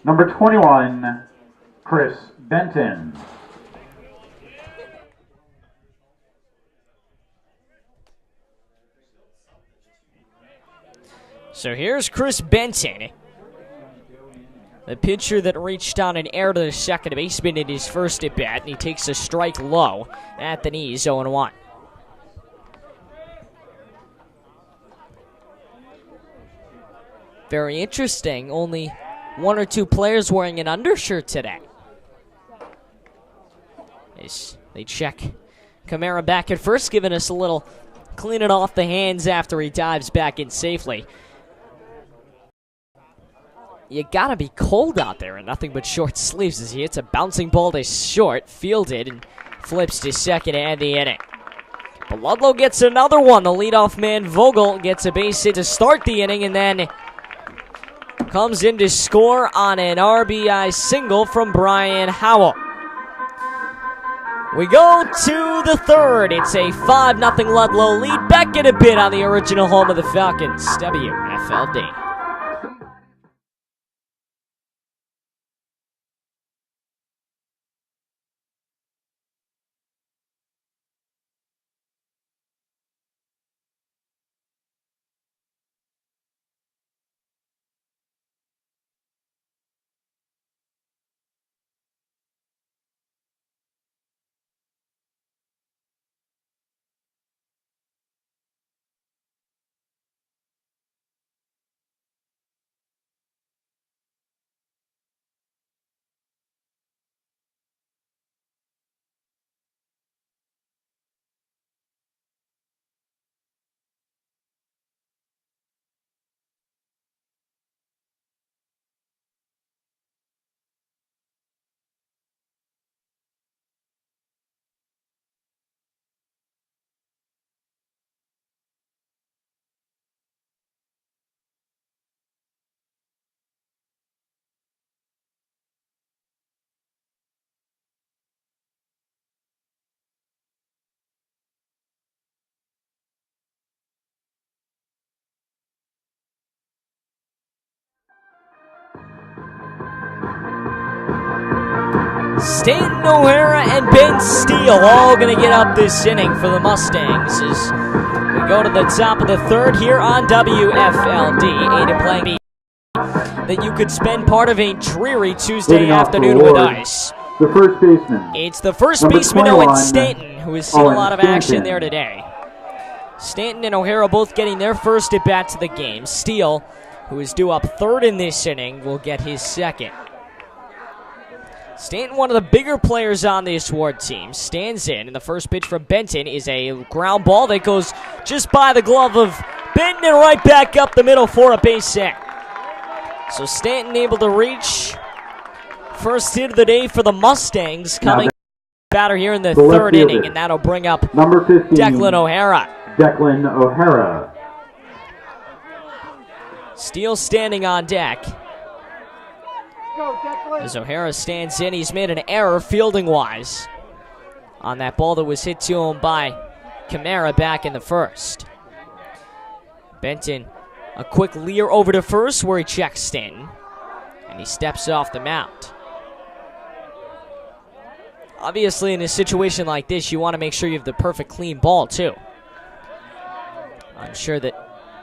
number 21, Chris Benson. So here's Chris Benson, the pitcher that reached on an error to the second baseman in his first at-bat, and he takes a strike low at the knees, 0-1. Very interesting, only 1 or 2 players wearing an undershirt today. As they check Camara back at first, giving us a little cleaning off the hands after he dives back in safely. You gotta be cold out there in nothing but short sleeves as he hits a bouncing ball to short, fielded, and flips to second to end the inning. But Ludlow gets another one. The leadoff man, Vogel, gets a base hit to start the inning and then comes in to score on an RBI single from Brian Howell. We go to the third. It's a 5-0 Ludlow lead. Back in a bit on the original home of the Falcons, WFLD. Stanton O'Hara and Ben Steele all going to get up this inning for the Mustangs as we go to the top of the third here on WFLD. 8 playing that you could spend part of a dreary Tuesday afternoon with ice. The first baseman. It's the first baseman, Owen Stanton, who has seen a lot of action there today. Stanton and O'Hara both getting their first at-bat to the game. Steele, who is due up third in this inning, will get his second. Stanton, one of the bigger players on this Warde team, stands in, and the first pitch from Benson is a ground ball that goes just by the glove of Benton and right back up the middle for a base hit. So Stanton able to reach first hit of the day for the Mustangs, coming batter here in the third inning, and that'll bring up number 15, Declan O'Hara. Declan O'Hara. Steele standing on deck. As O'Hara stands in, he's made an error fielding-wise on that ball that was hit to him by Camara back in the first. Benton, a quick leer over to first where he checks Stanton, and he steps off the mound. Obviously, in a situation like this, you want to make sure you have the perfect clean ball, too. I'm sure that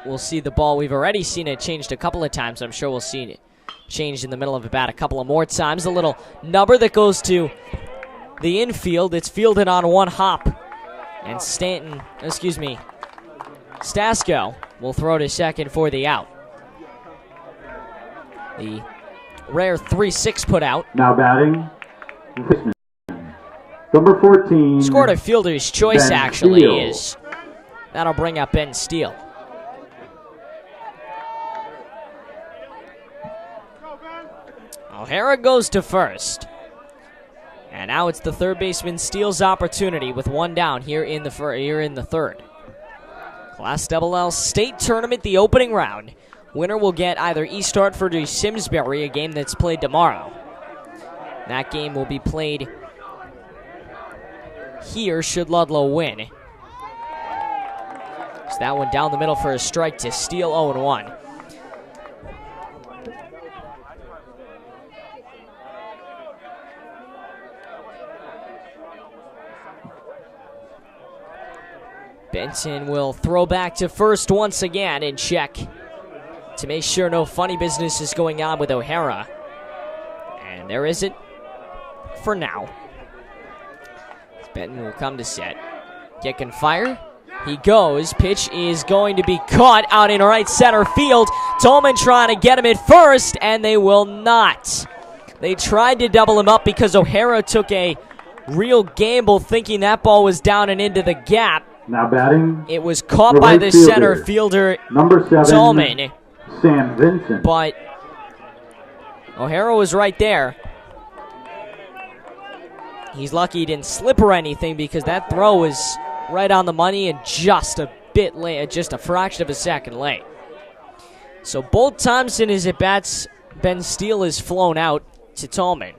we'll see the ball. We've already seen it changed a couple of times. I'm sure we'll see it changed in the middle of the bat a couple of more times. A little nubber that goes to the infield. It's fielded on one hop. And Stasko will throw to second for the out. The rare 3-6 put out. Now batting, number 14. Scored a fielder's choice, Ben actually. Steele. Is that'll bring up Ben Steele. O'Hara goes to first. And now it's the third baseman Steele's opportunity with one down here in the third. Class LL State Tournament, the opening round. Winner will get either East Hartford or Simsbury, a game that's played tomorrow. That game will be played here should Ludlow win. So that one down the middle for a strike to Steele, 0-1. Benson will throw back to first once again and check to make sure no funny business is going on with O'Hara. And there isn't for now. Benton will come to set. Kick and fire. He goes. Pitch is going to be caught out in right center field. Tolman trying to get him at first, and they will not. They tried to double him up because O'Hara took a real gamble thinking that ball was down and into the gap. Now batting, it was caught by the center fielder, number 7, Tolman. Sam Vincent. But O'Hara was right there. He's lucky he didn't slip or anything because that throw was right on the money and just a bit late, just a fraction of a second late. So both times in his at-bats, Ben Steele is flown out to Tolman.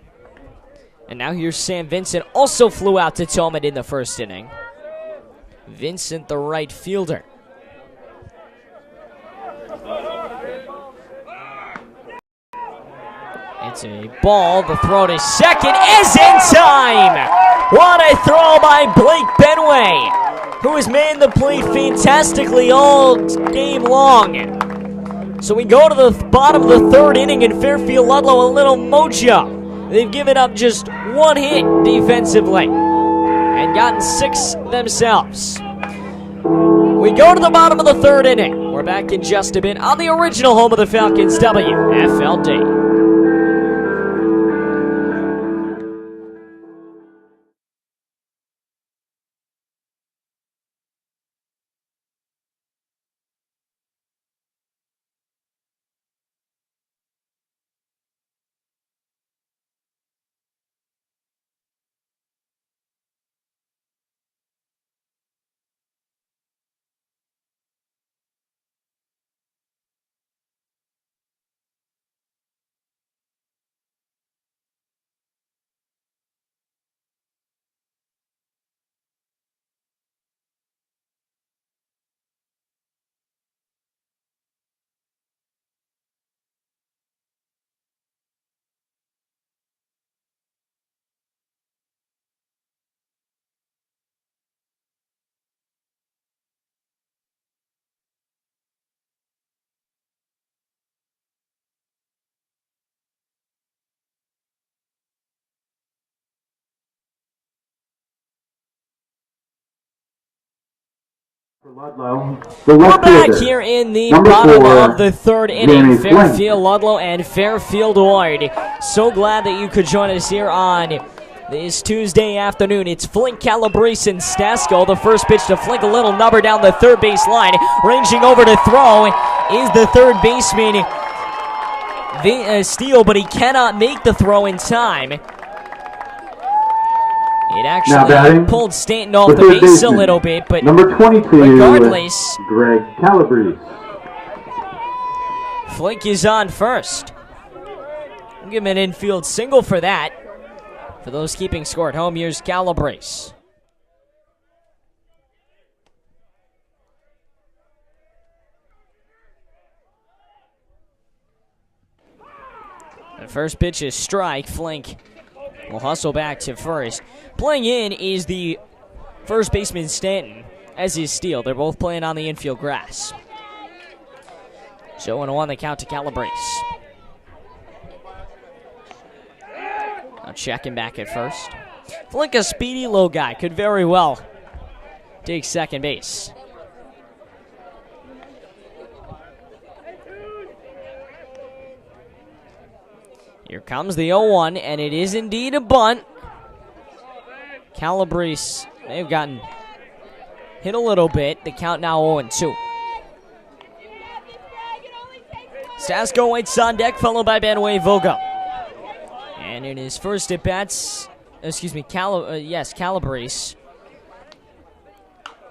And now here's Sam Vincent, also flew out to Tolman in the first inning. Vincent, the right fielder. It's a ball. The throw to second is in time. What a throw by Blake Benway, who has made the play fantastically all game long. So we go to the bottom of the third inning in Fairfield. Ludlow, a little mojo. They've given up just one hit defensively and gotten 6 themselves. We go to the bottom of the third inning. We're back in just a bit on the original home of the Falcons, WFLD. Ludlow, We're back here in the bottom of the third inning. Fairfield, Ludlow, and Fairfield Warde. So glad that you could join us here on this Tuesday afternoon. It's Flink, Calabrese, and Stasko. The first pitch to Flink, a little number down the third base line. Ranging over to throw is the third baseman, Steele, but he cannot make the throw in time. It actually pulled Stanton off the base a little bit, but number 22, regardless, Greg Calabrese. Flink is on first. I'll give him an infield single for that. For those keeping score at home, here's Calabrese. The first pitch is strike. Flink will hustle back to first. Playing in is the first baseman Stanton, as is Steele. They're both playing on the infield grass. So 0-1 the count to Calabrese. Now checking back at first. Flink, a speedy low guy, could very well take second base. Here comes the 0-1, and it is indeed a bunt. Calabrese may have gotten hit a little bit. The count now 0-2. Stasko waits on deck, followed by Benway Vogel. And in his first at bats, Calabrese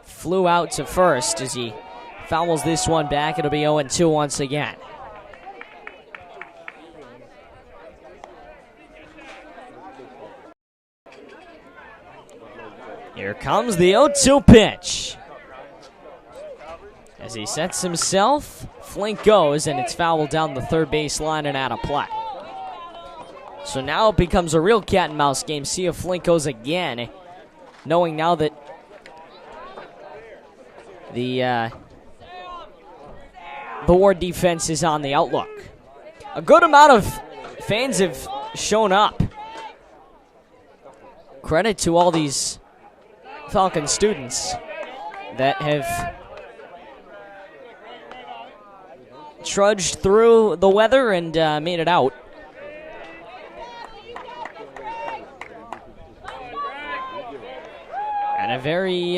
flew out to first as he fouls this one back. It'll be 0-2 once again. Here comes the 0-2 pitch. As he sets himself, Flink goes, and it's fouled down the third base line and out of play. So now it becomes a real cat and mouse game. See if Flink goes again, knowing now that the Warde defense is on the outlook. A good amount of fans have shown up. Credit to all these Falcon students that have trudged through the weather and made it out. And a very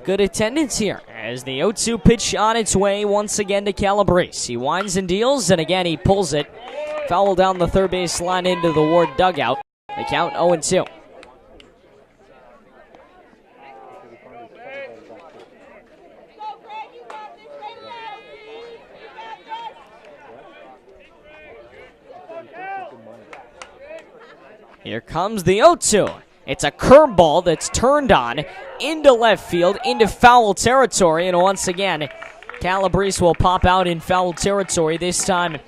good attendance here as the 0-2 pitch on its way once again to Calabrese. He winds and deals, and again he pulls it. Foul down the third base line into the Warde dugout. The count 0-2. Here comes the 0-2. It's a curveball that's turned on into left field, into foul territory, and once again, Calabrese will pop out in foul territory, this time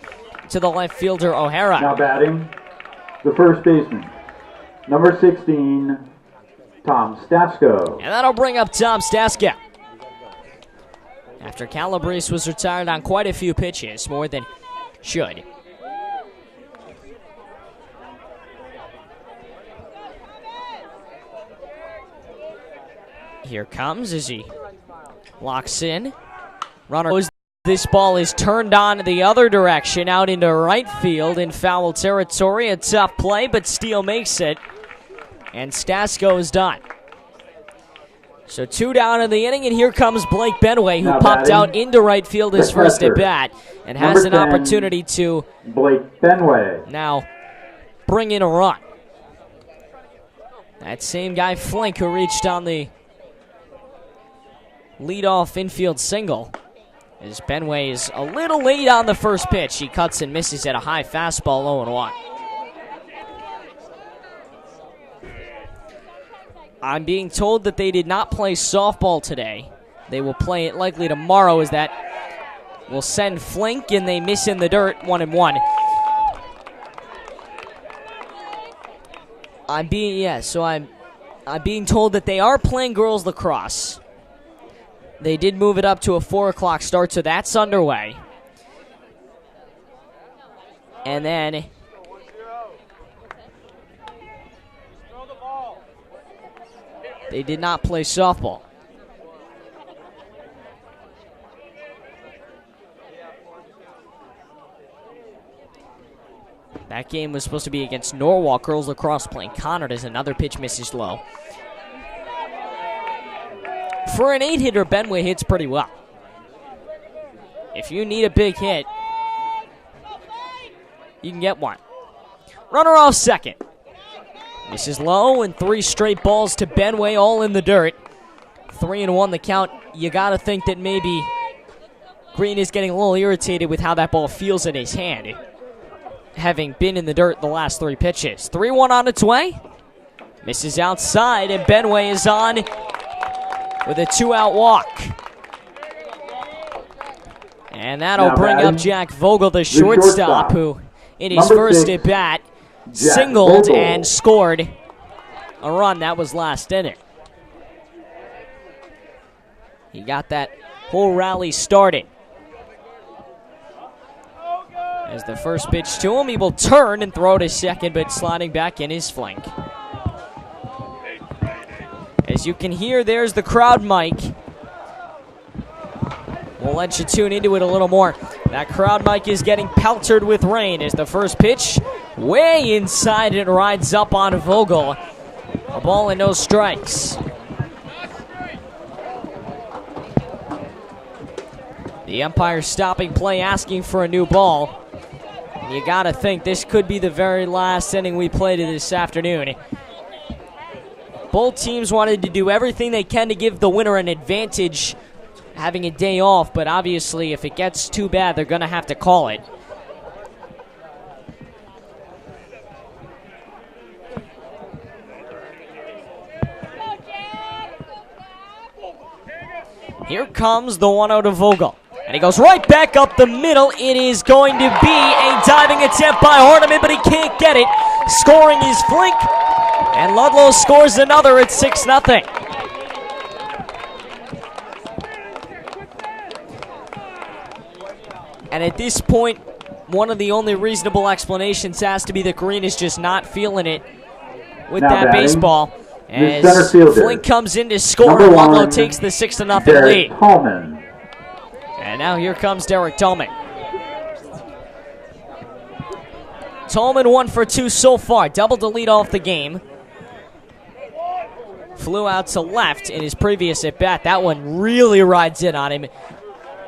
to the left fielder, O'Hara. Now batting, the first baseman, number 16, Tom Stasko. And that'll bring up Tom Stasko. After Calabrese was retired on quite a few pitches, more than should. Here comes as he locks in. Runner goes. This ball is turned on the other direction, out into right field in foul territory. A tough play, but Steele makes it. And Stasko is done. So 2 down in the inning, and here comes Blake Benway, who popped out into right field his first at bat and has an opportunity to Blake Benway now bring in a run. That same guy, Flink, who reached on the leadoff infield single. As Benway is a little late on the first pitch. He cuts and misses at a high fastball, 0-1. I'm being told that they did not play softball today. They will play it likely tomorrow, as that will send Flink, and they miss in the dirt, 1-1. I'm being told that they are playing girls lacrosse. They did move it up to a 4 o'clock start, so that's underway. And then they did not play softball. That game was supposed to be against Norwalk girls lacrosse playing Conard as another pitch misses low. For an 8-hitter, Benway hits pretty well. If you need a big hit, you can get one. Runner off second. This is low, and 3 straight balls to Benway, all in the dirt. 3-1 the count. You got to think that maybe Green is getting a little irritated with how that ball feels in his hand, having been in the dirt the last 3 pitches. 3-1 on its way. Misses outside, and Benway is on with a 2-out walk. And that'll bring up Jack Vogel, the shortstop, who in his first at-bat singled and scored a run. That was last inning. He got that whole rally started. As the first pitch to him, he will turn and throw to second, but sliding back in his flank. As you can hear, there's the crowd mic. We'll let you tune into it a little more. That crowd mic is getting peltered with rain as the first pitch way inside it rides up on Vogel. A ball and no strikes. The umpire stopping play, asking for a new ball. And you gotta think this could be the very last inning we played this afternoon. Both teams wanted to do everything they can to give the winner an advantage having a day off, but obviously if it gets too bad, they're gonna have to call it. Here comes the 1-0 to Vogel. And he goes right back up the middle. It is going to be a diving attempt by Hardiman, but he can't get it. Scoring is Flink. And Ludlow scores another at 6-0. And at this point, one of the only reasonable explanations has to be that Green is just not feeling it with that baseball. As Flink comes in to score, Ludlow takes the 6-0 lead. Tolman. And now here comes Derek Tolman. Tolman 1 for 2 so far. Doubled the lead off the game. Flew out to left in his previous at-bat. That one really rides in on him.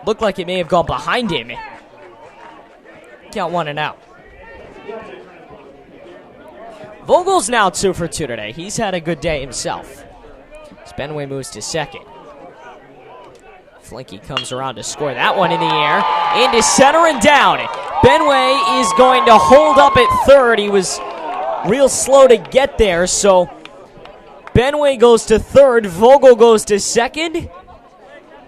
Looked like it may have gone behind him. Got 1-out. Vogel's now 2 for 2 today. He's had a good day himself. Benway moves to second. Flinky comes around to score that one in the air. Into center and down. Benway is going to hold up at third. He was real slow to get there, so Benway goes to third. Vogel goes to second.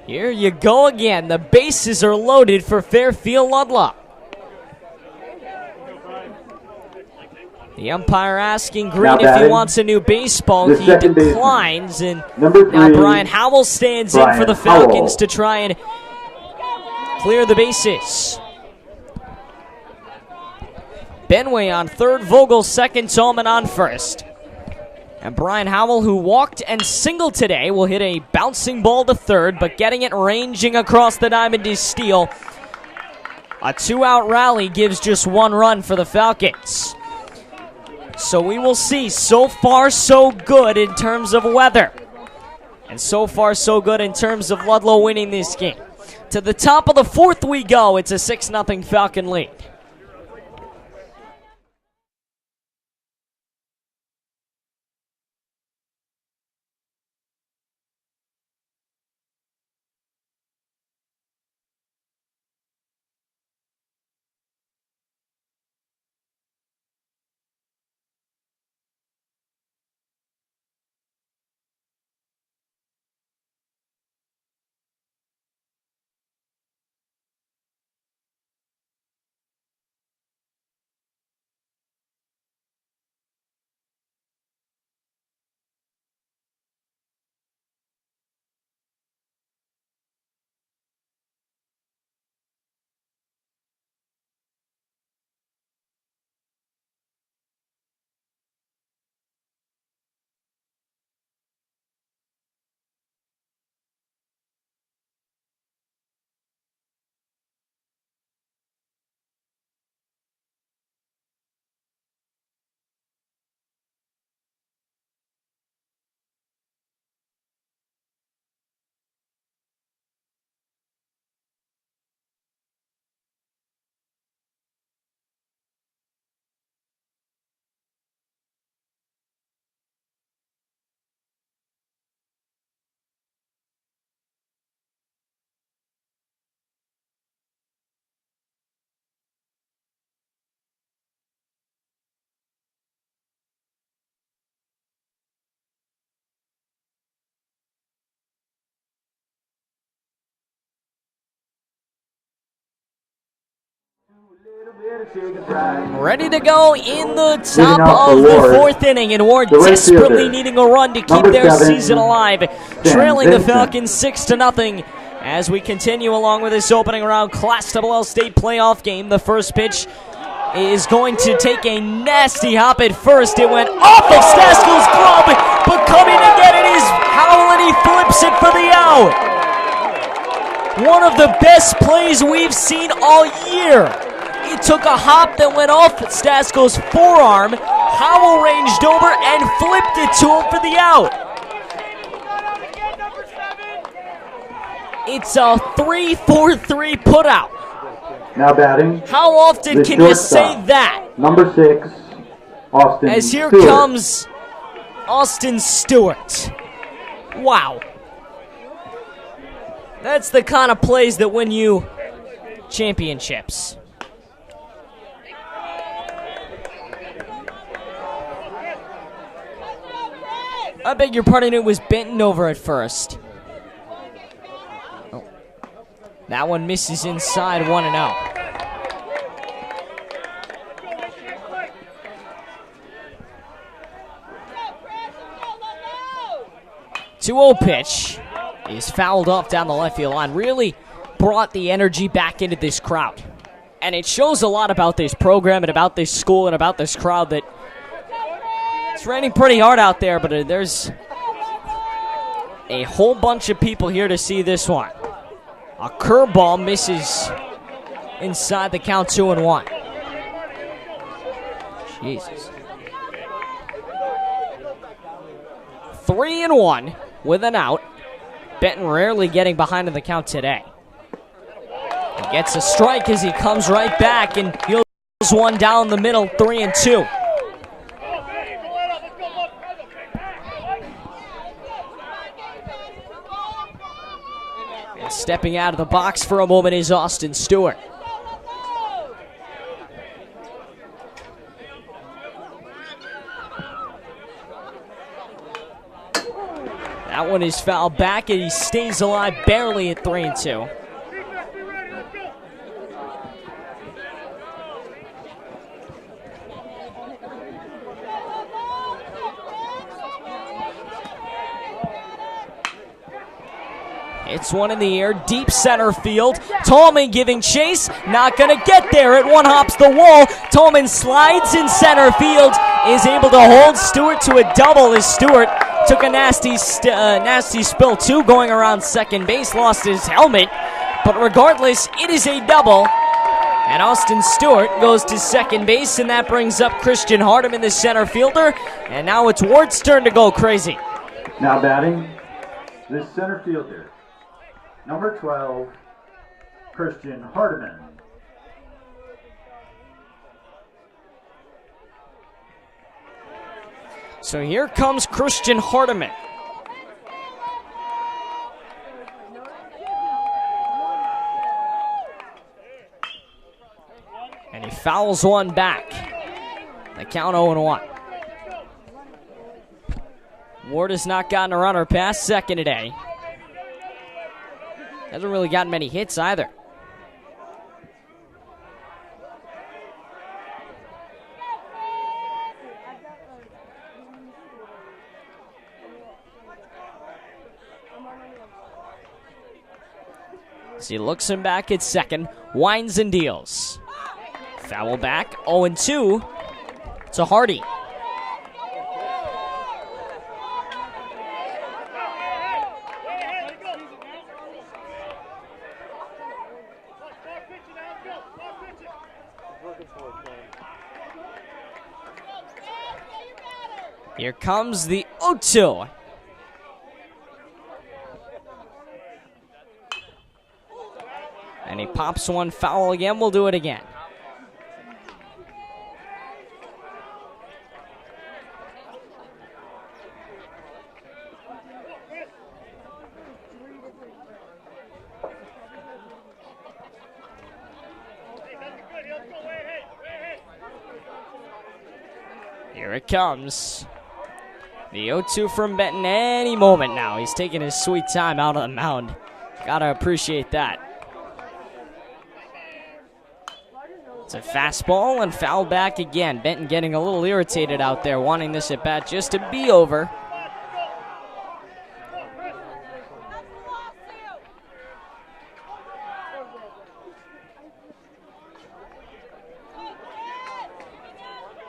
Here you go again. The bases are loaded for Fairfield Ludlow. The umpire asking Green if he wants a new baseball. He declines, and now Brian Howell stands in for the Falcons to try and clear the bases. Benway on third, Vogel second, Tolman on first. And Brian Howell, who walked and singled today, will hit a bouncing ball to third, but getting it ranging across the diamond is steal. A 2-out rally gives just 1 run for the Falcons. So we will see. So far, so good in terms of weather. And so far, so good in terms of Ludlow winning this game. To the top of the 4th we go. It's a 6-0 Falcon lead. Ready to go in the top of the fourth inning, and Warde desperately needing a run to keep their season alive, trailing the Falcons 6-0 as we continue along with this opening round Class XXL State playoff game. The first pitch is going to take a nasty hop at first. It went off of Staskell's glove, but coming to get it is Howell, and he flips it for the out. One of the best plays we've seen all year. He took a hop that went off Staskell's forearm. Howell ranged over and flipped it to him for the out. It's a 3-4-3 putout. Now batting. How often can you say that? Number 6, Austin As here Stewart. comes Austin Stewart. Wow. That's the kind of plays that win you championships. I beg your pardon, it was Benton over at first. Oh. That one misses inside, 1-0. 2-0 pitch is fouled off down the left field line. Really brought the energy back into this crowd. And it shows a lot about this program and about this school and about this crowd that it's raining pretty hard out there, but there's a whole bunch of people here to see this one. A curveball misses inside the count, 2-1. Jesus. 3-1 with an out. Benton rarely getting behind in the count today. He gets a strike as he comes right back and heals one down the middle, 3-2. And stepping out of the box for a moment is Austin Stewart. That one is fouled back, and he stays alive barely at 3-2. It's one in the air, deep center field. Tallman giving chase, not gonna get there. It one hops the wall. Tallman slides in center field, is able to hold Stewart to a double as Stewart took a nasty spill too, going around second base, lost his helmet. But regardless, it is a double. And Austin Stewart goes to second base, and that brings up Christian Hardeman, the center fielder. And now it's Warde's turn to go crazy. Now batting, the center fielder, number 12, Christian Hardeman. So here comes Christian Hardeman. And he fouls one back. The count 0-1. Warde has not gotten a runner past second today. Hasn't really gotten many hits either. As he looks him back at second, winds and deals. Foul back, 0-2 to Hardy. Here comes the 0-2. And he pops one foul again. We'll do it again. Here it comes. The 0-2 from Benton any moment now. He's taking his sweet time out on the mound. Gotta appreciate that. It's a fastball and foul back again. Benton getting a little irritated out there, wanting this at bat just to be over.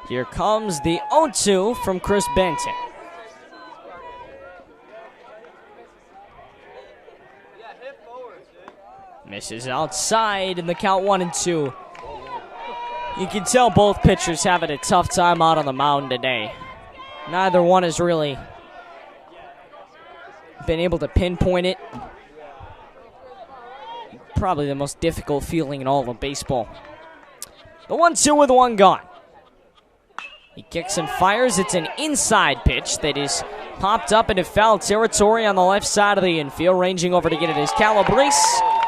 Here comes the 0-2 from Chris Benson. Misses outside in the count 1-2. You can tell both pitchers having a tough time out on the mound today. Neither one has really been able to pinpoint it. Probably the most difficult feeling in all of baseball. The 1-2 with one gone. He kicks and fires. It's an inside pitch that is popped up into foul territory on the left side of the infield. Ranging over to get it is Calabrese,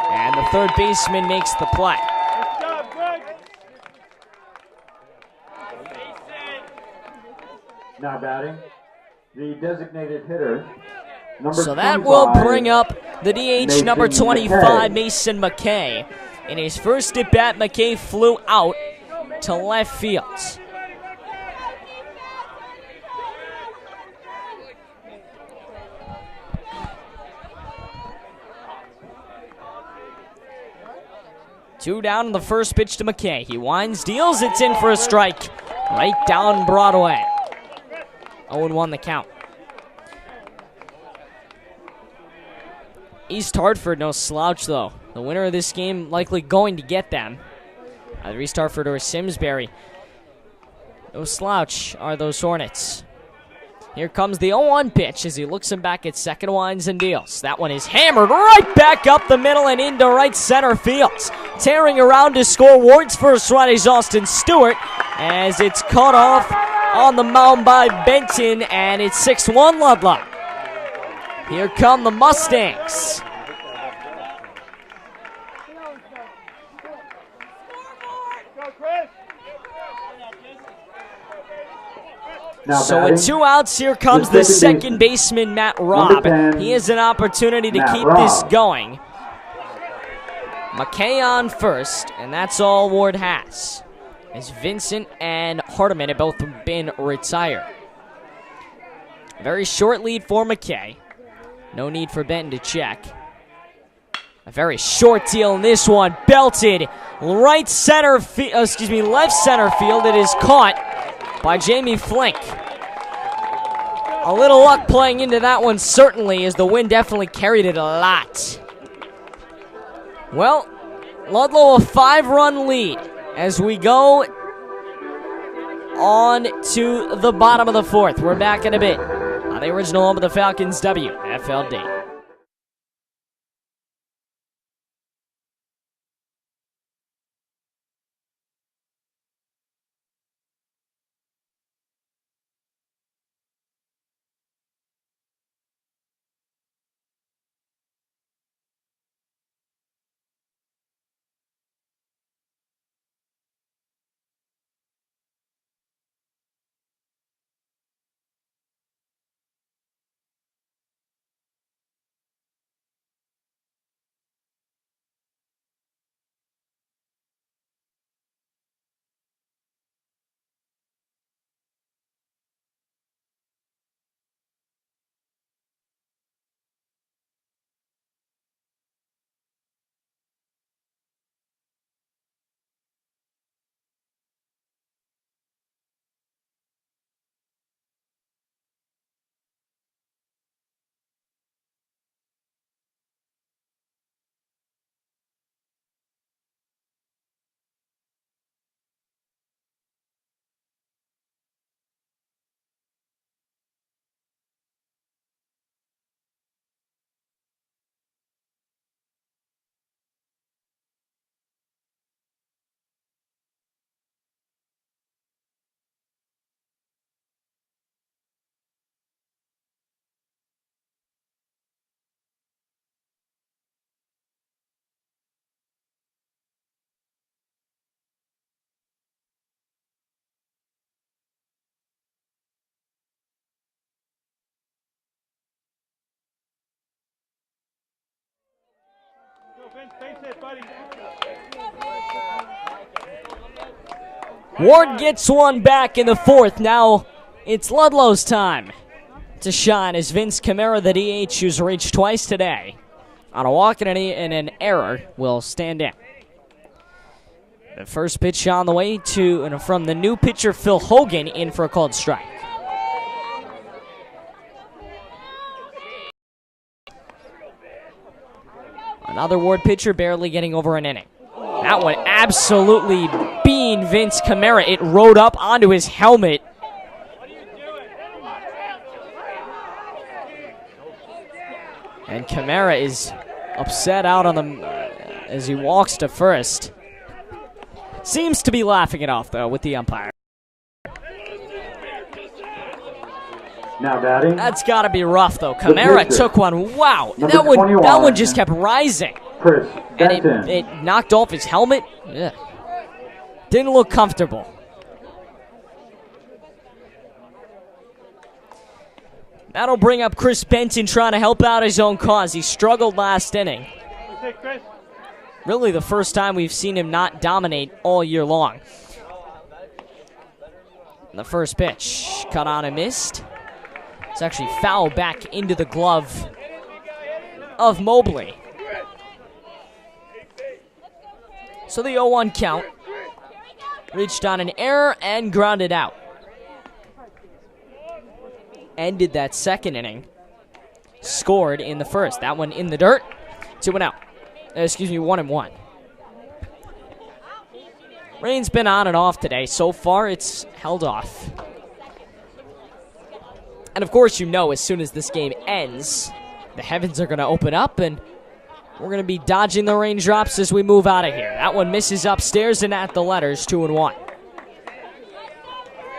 and the third baseman makes the play. Now batting, the designated hitter, number So that 25, will bring up the DH Mason number 25, McKay. Mason McKay. In his first at bat, McKay flew out to left field. Two down on the first pitch to McKay. He winds, deals, it's in for a strike. Right down Broadway. 0-1 the count. East Hartford, no slouch though. The winner of this game likely going to get them. Either East Hartford or Simsbury. No slouch are those Hornets. Here comes the 0-1 pitch as he looks him back at second, winds and deals. That one is hammered right back up the middle and into right center field. Tearing around to score Ward's first run is Austin Stewart as it's cut off on the mound by Benton, and it's 6-1 Ludlow. Here come the Mustangs. So with two outs, here comes the second baseman, Matt Robb. 10, He has an opportunity to Matt keep Robb. this going. McKay on first, and that's all Ward has, as Vincent and Hardiman have both been retired. Very short lead for McKay. No need for Benton to check. A very short deal in this one. Belted left center field. It is caught by Jamie Flink. A little luck playing into that one, certainly, as the wind definitely carried it a lot. Well, Ludlow a 5-run lead as we go on to the bottom of the fourth. We're back in a bit on the original home of the Falcons, WFLD. Face it, buddy. Warde gets one back in the fourth. Now it's Ludlow's time to shine as Vince Camara, the DH, who's reached twice today, on a walk and an error, will stand in. The first pitch on the way from the new pitcher Phil Hogan in for a called strike. Another Warde pitcher barely getting over an inning. That one absolutely beaned Vince Camara. It rode up onto his helmet. And Camara is upset out on the as he walks to first. Seems to be laughing it off, though, with the umpire. Now batting. That's got to be rough, though. Camara took one. Wow. That one just kept rising. Chris Benson. And it knocked off his helmet. Ugh. Didn't look comfortable. That'll bring up Chris Benson trying to help out his own cause. He struggled last inning. Really the first time we've seen him not dominate all year long. The first pitch, cut on and missed. It's actually fouled back into the glove of Mobley. So the 0-1 count. Reached on an error and grounded out. Ended that second inning. Scored in the first. That one in the dirt. 2-out. 1-1. Rain's been on and off today. So far, it's held off. And of course, as soon as this game ends, the heavens are going to open up, and we're going to be dodging the raindrops as we move out of here. That one misses upstairs and at the letters, 2-1.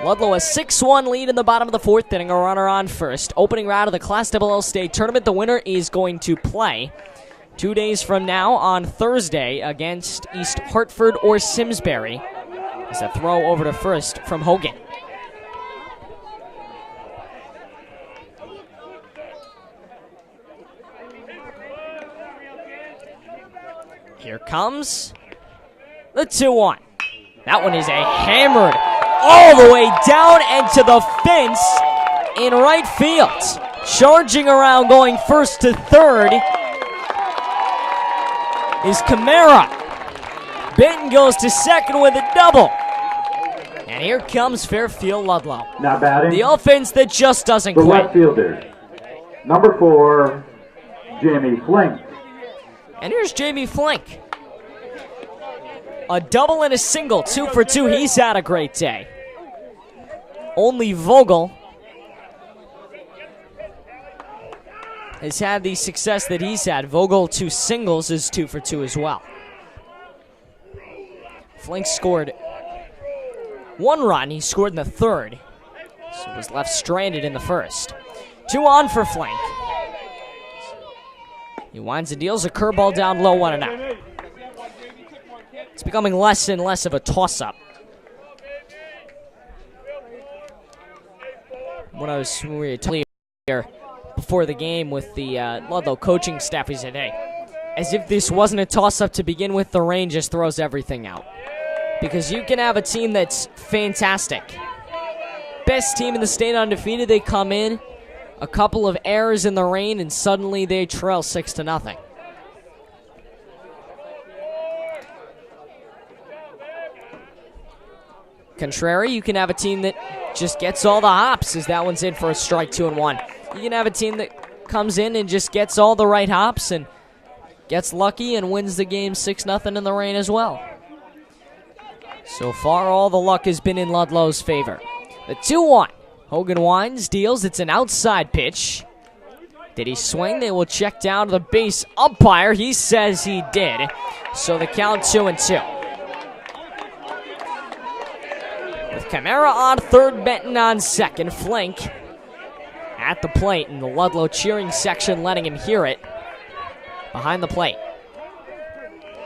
Ludlow a 6-1 lead in the bottom of the fourth inning. A runner on first. Opening round of the Class AA State Tournament. The winner is going to play 2 days from now on Thursday against East Hartford or Simsbury. As a throw over to first from Hogan. Here comes the 2-1. That one is a hammered all the way down and to the fence in right field. Charging around, going first to third is Camara. Benton goes to second with a double. And here comes Fairfield Ludlow. Now batting. The offense that just doesn't the quit. left fielder, number 4, Jamie Flink. And here's Jamie Flink. A double and a single, 2 for 2. He's had a great day. Only Vogel has had the success that he's had. Vogel, 2 singles, is 2 for 2 as well. Flink scored 1 run. He scored in the third. So was left stranded in the first. 2 on for Flink. He winds and deals a curveball down low, 1-out. It's becoming less and less of a toss-up. When we were telling here before the game with the Ludlow coaching staff, he said, hey, as if this wasn't a toss-up to begin with, the rain just throws everything out. Because you can have a team that's fantastic. Best team in the state undefeated, they come in, a couple of errors in the rain, and suddenly they trail 6-0. Contrary, you can have a team that just gets all the hops as that one's in for a strike, 2-1. You can have a team that comes in and just gets all the right hops and gets lucky and wins the game 6-0 in the rain as well. So far, all the luck has been in Ludlow's favor. The 2-1. Hogan winds, deals. It's an outside pitch. Did he swing? They will check down to the base umpire. He says he did. So the count 2-2. With Camara on third, Benton on second. Flink at the plate, and the Ludlow cheering section letting him hear it behind the plate.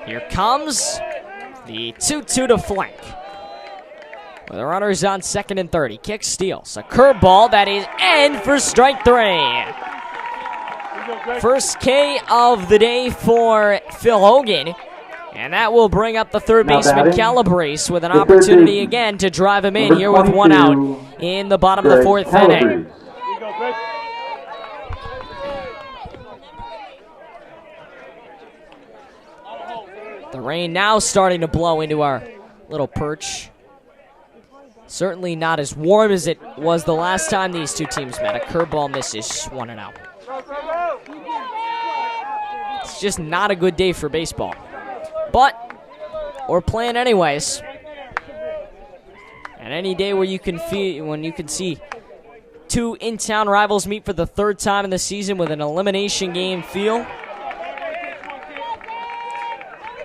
Here comes the 2-2 to Flink. With the runners on second and third, he kicks, steals. A curveball that is in for strike 3. First K of the day for Phil Hogan. And that will bring up the third Now baseman, batting, Calabrese, with an the third opportunity baseman, again to drive him in number here with one out 22, in the bottom of the Greg fourth inning. Calabrese. The rain now starting to blow into our little perch. Certainly not as warm as it was the last time these two teams met. A curveball misses 1-0. It's just not a good day for baseball. But we're playing anyways. And any day where you can see two in-town rivals meet for the third time in the season with an elimination game feel,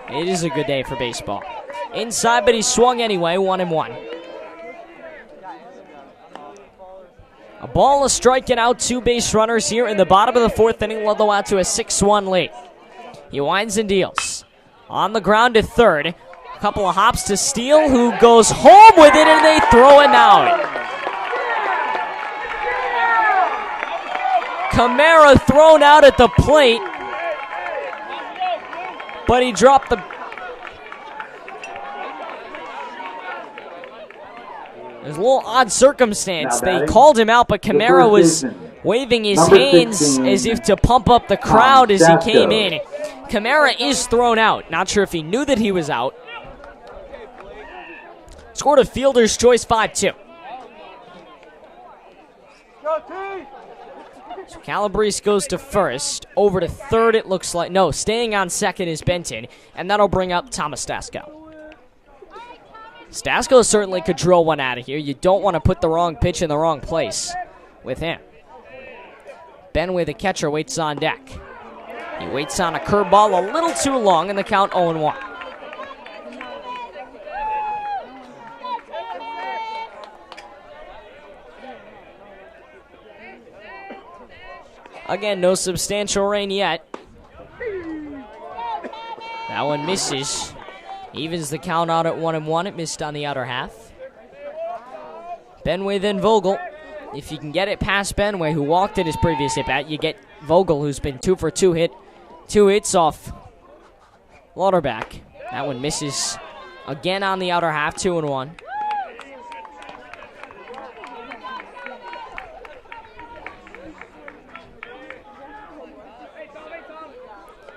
it is a good day for baseball. Inside, but he swung anyway, 1-1. A ball, a strike, and out, two base runners here in the bottom of the fourth inning. Ludlow out to a 6-1 lead. He winds and deals. On the ground to third. A couple of hops to Steele, who goes home with it, and they throw him out. Camara thrown out at the plate, but he dropped the... There's a little odd circumstance. They called him out, but Camara was waving his hands as if to pump up the crowd as he came in. Camara is thrown out. Not sure if he knew that he was out. Scored a fielder's choice, 5-2. So Calabrese goes to first. Over to third, it looks like. No, staying on second is Benson, and that'll bring up Thomas Stasko. Stasko certainly could drill one out of here. You don't want to put the wrong pitch in the wrong place with him. Benway, the catcher, waits on deck. He waits on a curveball a little too long, and the count 0-1. Again, no substantial rain yet. That one misses. Evens the count out at 1-1. It missed on the outer half. Benway, then Vogel. If you can get it past Benway, who walked in his previous at-bat, you get Vogel, who's been 2 for 2 hit. 2 hits off Lauterbach. That one misses again on the outer half, 2-1.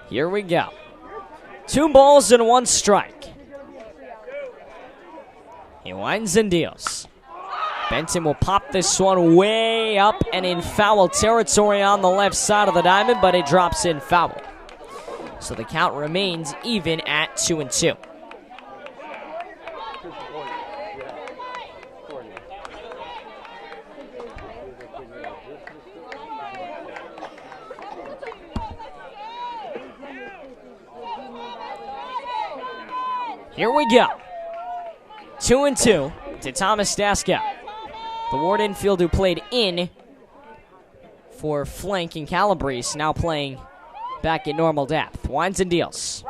Here we go. 2 balls and 1 strike. He winds and deals. Benson will pop this one way up and in foul territory on the left side of the diamond, but it drops in foul. So the count remains even at 2-2. Here we go. 2-2 to Thomas Stasko. The Warde infield who played in for flank and Calabrese, now playing back at normal depth. Winds and deals.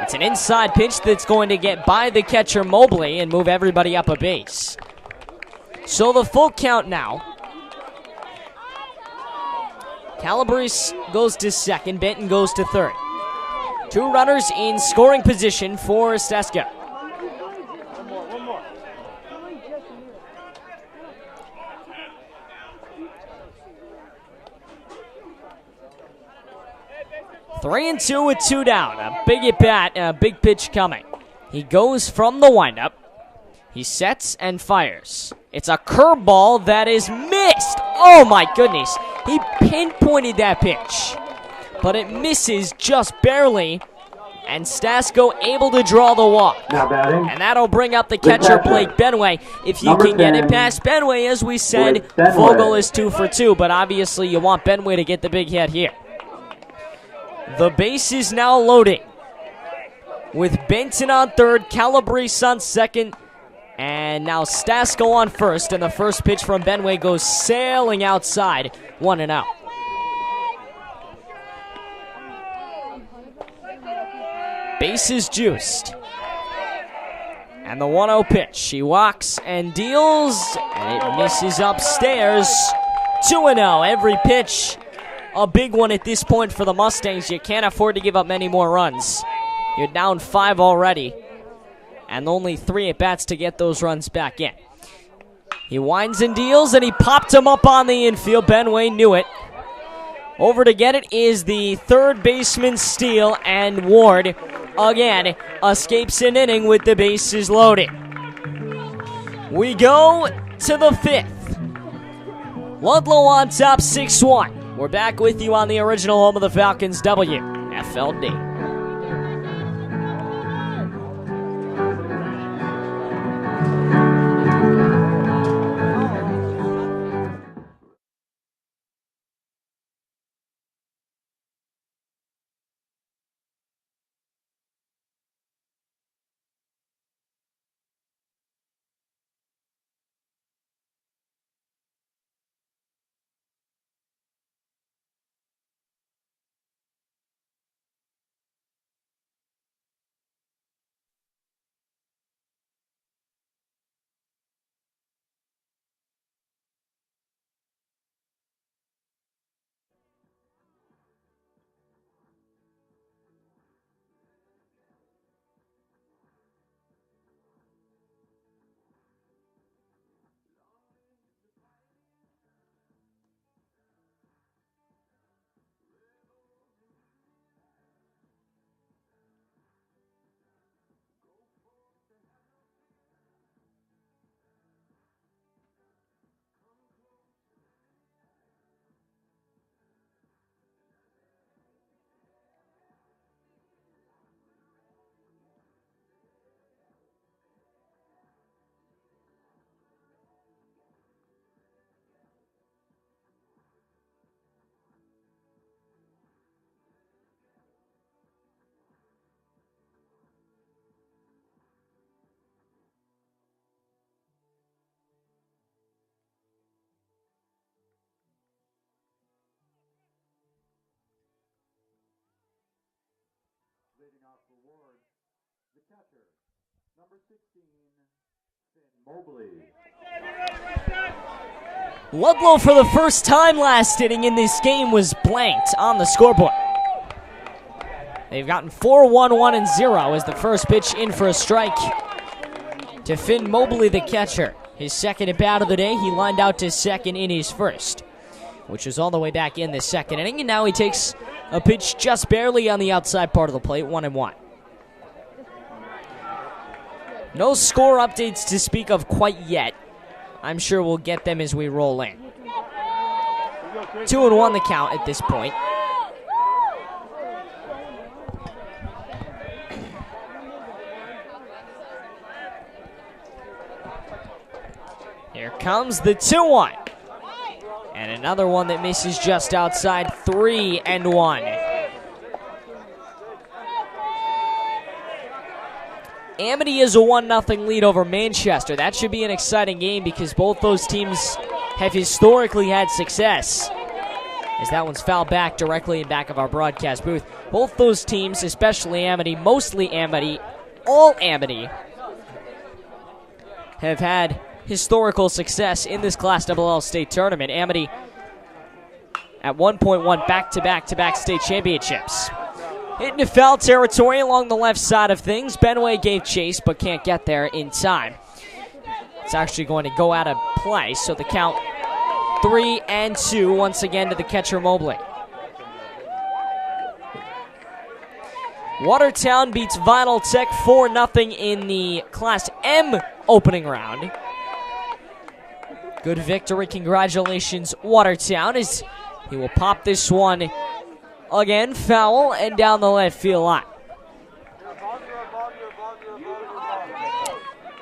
It's an inside pitch that's going to get by the catcher Mobley and move everybody up a base. So the full count now. Calabrese goes to second, Benton goes to third. 2 runners in scoring position for Stasko. One more. 3-2 with 2 down. A big at bat and a big pitch coming. He goes from the windup. He sets and fires. It's a curveball that is missed. Oh my goodness. He pinpointed that pitch, but it misses just barely. And Stasko able to draw the walk. Now batting. And that'll bring up the catcher, Blake Benway. If you can get it past Benway, as we said, Vogel is 2 for 2, but obviously you want Benway to get the big hit here. The base is now loading with Benson on third, Calabrese on second, and now Stasko on first, and the first pitch from Benway goes sailing outside, 1-0. Base is juiced. And the 1-0 pitch. He walks and deals, and it misses upstairs. 2-0. Every pitch a big one at this point for the Mustangs. You can't afford to give up many more runs You're down 5 already, and only 3 at-bats to get those runs back in. He winds and deals, and he popped him up on the infield. Benway knew it. Over to get it is the third baseman steal, and Warde, again, escapes an inning with the bases loaded. We go to the 5th. Ludlow on top, 6-1. We're back with you on the original home of the Falcons, WFLD. Leading off for Warde, the catcher, number 16, Finn Mobley. Ludlow, for the first time last inning in this game, was blanked on the scoreboard. They've gotten 4, 1, 1, and 0 as the first pitch in for a strike to Finn Mobley, the catcher. His second at bat of the day, he lined out to second in his first, which was all the way back in the second inning, and now he takes a pitch just barely on the outside part of the plate, 1-1. No score updates to speak of quite yet. I'm sure we'll get them as we roll in. 2-1 the count at this point. Here comes the 2-1. And another one that misses just outside, 3-1. Amity is a 1-0 lead over Manchester. That should be an exciting game because both those teams have historically had success. As that one's fouled back directly in back of our broadcast booth. Both those teams, especially Amity, mostly Amity, all Amity, have had historical success in this Class LL state tournament. Amity at one point won back-to-back state championships. Hitting to foul territory along the left side of things. Benway gave chase but can't get there in time. It's actually going to go out of play, so the count 3-2 once again to the catcher Mobley. Watertown beats Vinyl Tech 4-0 in the Class M opening round. Good victory. Congratulations, Watertown, as he will pop this one again, foul, and down the left field line.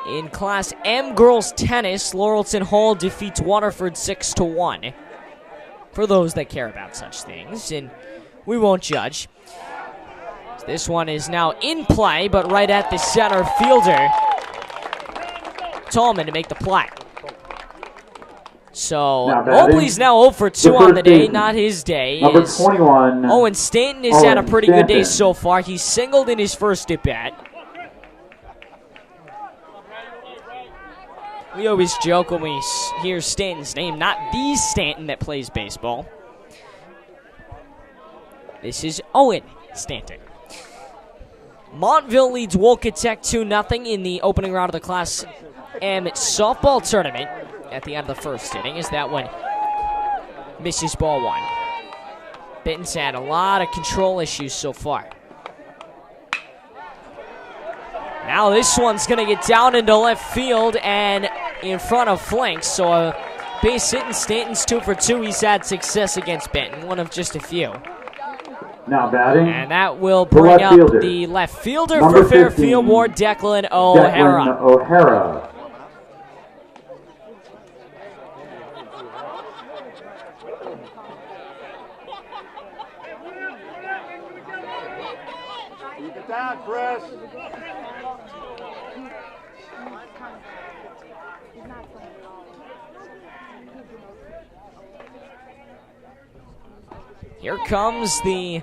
In Class M girls tennis, Laurelton Hall defeats Waterford 6-1. For those that care about such things, and we won't judge. This one is now in play, but right at the center fielder, Tallman, to make the play. So Mobley's now 0 for 2 on the day, not his day. Number 21. Owen Stanton has had a pretty good day so far. He's singled in his first at bat. We always joke when we hear Stanton's name, not the Stanton that plays baseball. This is Owen Stanton. Montville leads Wolcott 2-0 in the opening round of the Class M softball tournament at the end of the first inning, as that one misses ball one. Benton's had a lot of control issues so far. Now this one's going to get down into left field and in front of Flinks, so a base hit, and Stanton's 2 for 2. He's had success against Benton, one of just a few. Now batting. And that will bring up the left fielder for Fairfield, Ward, Declan O'Hara. O'Hara. Keep it down, Chris. Here comes the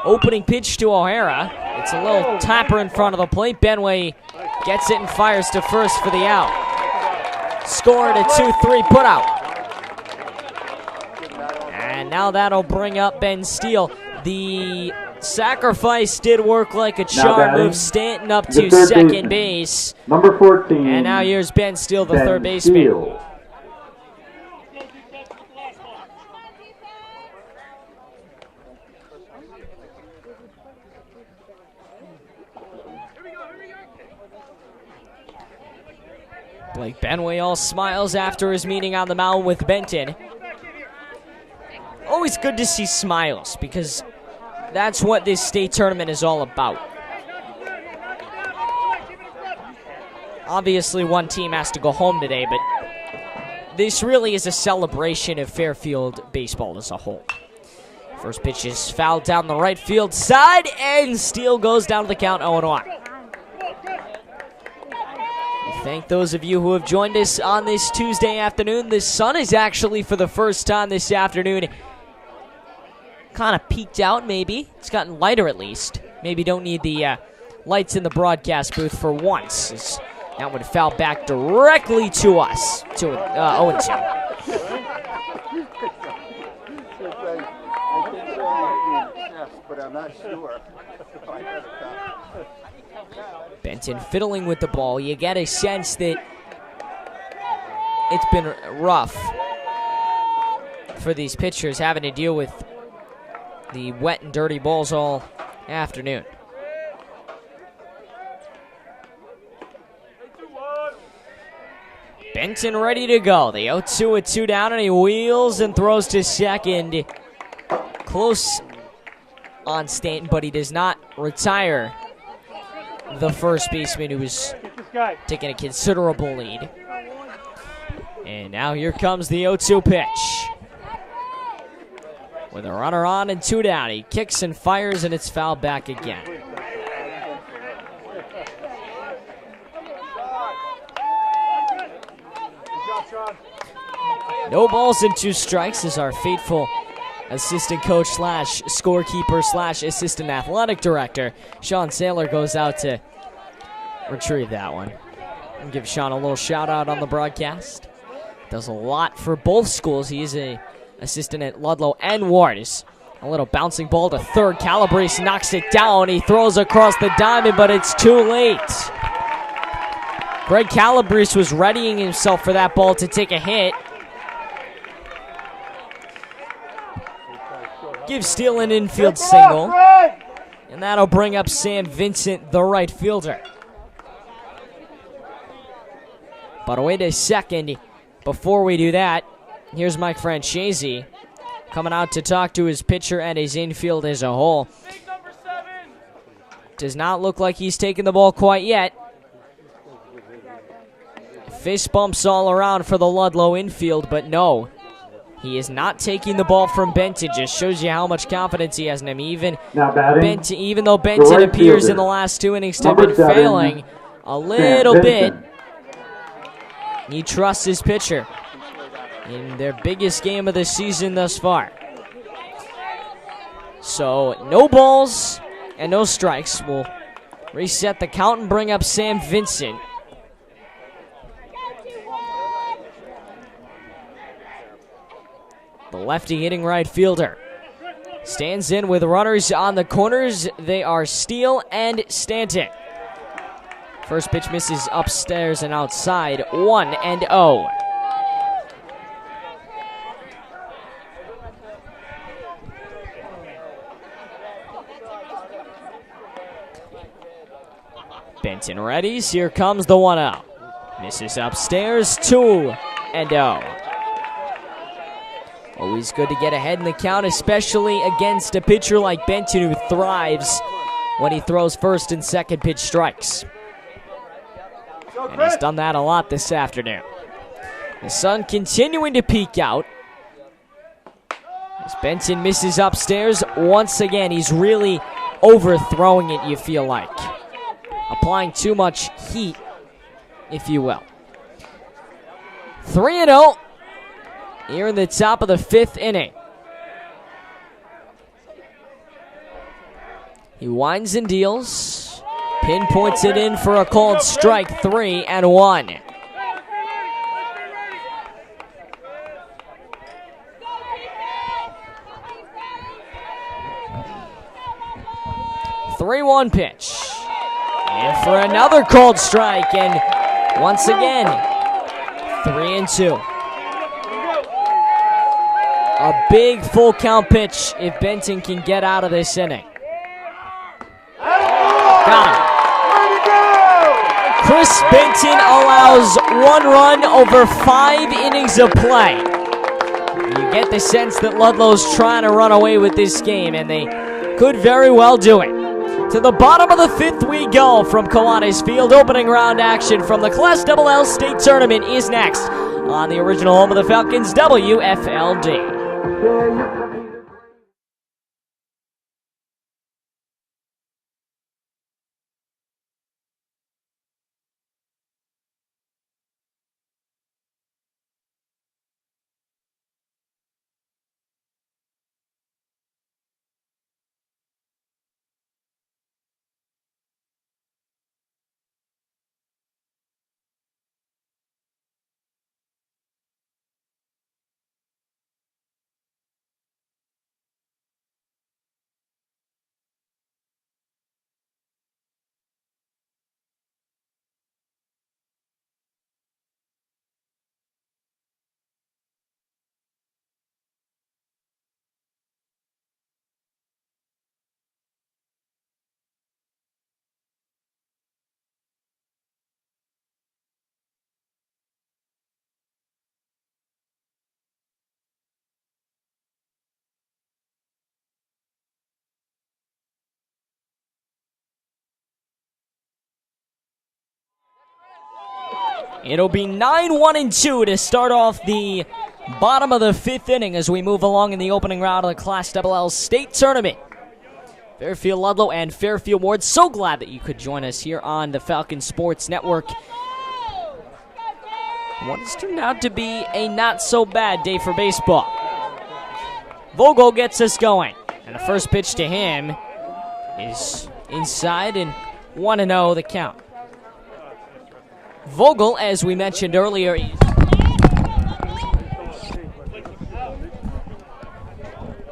opening pitch to O'Hara. It's a little tapper in front of the plate. Benway gets it and fires to first for the out. Scored a 2-3 putout. And now that'll bring up Ben Steele. The sacrifice did work like a charm. Moves Stanton up to second base. Number 14. And now here's Ben Steele, the third baseman. Blake Benway all smiles after his meeting on the mound with Benton. Always good to see smiles, because that's what this state tournament is all about. Obviously, one team has to go home today, but this really is a celebration of Fairfield baseball as a whole. First pitch is fouled down the right field side, and Steele goes down to the count 0-1. Thank those of you who have joined us on this Tuesday afternoon. The sun is actually, for the first time this afternoon, kind of peaked out maybe. It's gotten lighter at least. Maybe don't need the lights in the broadcast booth for once. That would foul back directly to us. To 0-2. But I'm not sure. Benton fiddling with the ball. You get a sense that it's been rough for these pitchers having to deal with the wet and dirty balls all afternoon. Benton ready to go. The 0-2 with 2 down, and he wheels and throws to second. Close on Stanton, but he does not retire the first baseman, who was taking a considerable lead. And now here comes the 0-2 pitch. With a runner on and 2 down, he kicks and fires, and it's fouled back again. No balls and 2 strikes as our faithful assistant coach slash scorekeeper slash assistant athletic director, Sean Saylor, goes out to retrieve that one. And give Sean a little shout out on the broadcast. Does a lot for both schools. He is a assistant at Ludlow and Warde. A little bouncing ball to third. Calabrese knocks it down. He throws across the diamond, but it's too late. Greg Calabrese was readying himself for that ball to take a hit. Give Steele an infield single. And that'll bring up Sam Vincent, the right fielder. But away to second. Before we do that, here's Mike Francesi coming out to talk to his pitcher and his infield as a whole. Does not look like he's taken the ball quite yet. Fist bumps all around for the Ludlow infield, but no. He is not taking the ball from Benton. Just shows you how much confidence he has in him. Even though Benton appears in the last 2 innings to have been failing a little bit, he trusts his pitcher in their biggest game of the season thus far. So no balls and no strikes. We'll reset the count and bring up Sam Vincent. The lefty hitting right fielder. Stands in with runners on the corners. They are Steele and Stanton. First pitch misses upstairs and outside. 1-0. Benson readies. Here comes the 1-0. Misses upstairs. 2-0. Always good to get ahead in the count, especially against a pitcher like Benson who thrives when he throws first and second pitch strikes. And he's done that a lot this afternoon. The sun continuing to peek out. As Benson misses upstairs, once again, he's really overthrowing it, you feel like. Applying too much heat, if you will. 3-0 here in the top of the 5th inning. He winds and deals. Pinpoints it in for a called strike. 3-1. Three-one pitch. And for another called strike. And once again, 3-2. A big full count pitch if Benson can get out of this inning. Got him. Chris Benson allows 1 run over 5 innings of play. You get the sense that Ludlow's trying to run away with this game, and they could very well do it. To the bottom of the 5th we go from Kiwanis Field. Opening round action from the Class LL State Tournament is next on the original home of the Falcons, WFLD. It'll be 9-1-2 to start off the bottom of the 5th inning as we move along in the opening round of the Class LL State Tournament. Fairfield, Ludlow, and Fairfield Warde. So glad that you could join us here on the Falcon Sports Network. What has turned out to be a not-so-bad day for baseball. Vogel gets us going, and the first pitch to him is inside, and 1-0 the count. Vogel, as we mentioned earlier, is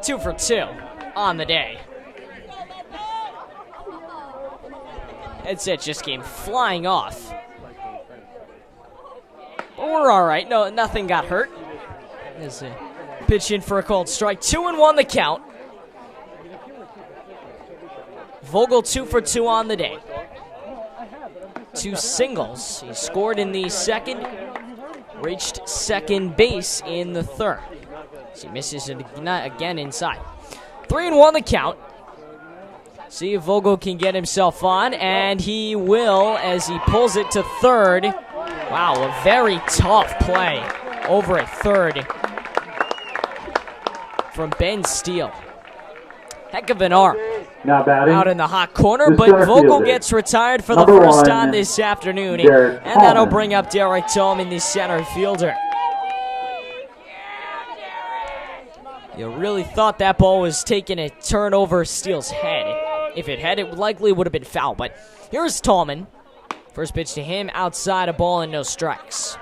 2 for 2 on the day. Headset just came flying off. But we're all right. No, nothing got hurt. There's a pitch in for a called strike. 2-1 the count. Vogel 2 for 2 on the day. 2 singles. He scored in the 2nd, reached second base in the 3rd. So he misses it again inside. 3-1 the count. See if Vogel can get himself on, and he will as he pulls it to 3rd. Wow, a very tough play over at 3rd from Ben Steele. Heck of an arm out in the hot corner, but Vogel gets retired for the first time this afternoon, and that'll bring up Derek Tolman, the center fielder. You really thought that ball was taking a turn over Steele's head. If it had, it likely would have been foul, but here's Tolman. First pitch to him, outside, a ball and no strikes.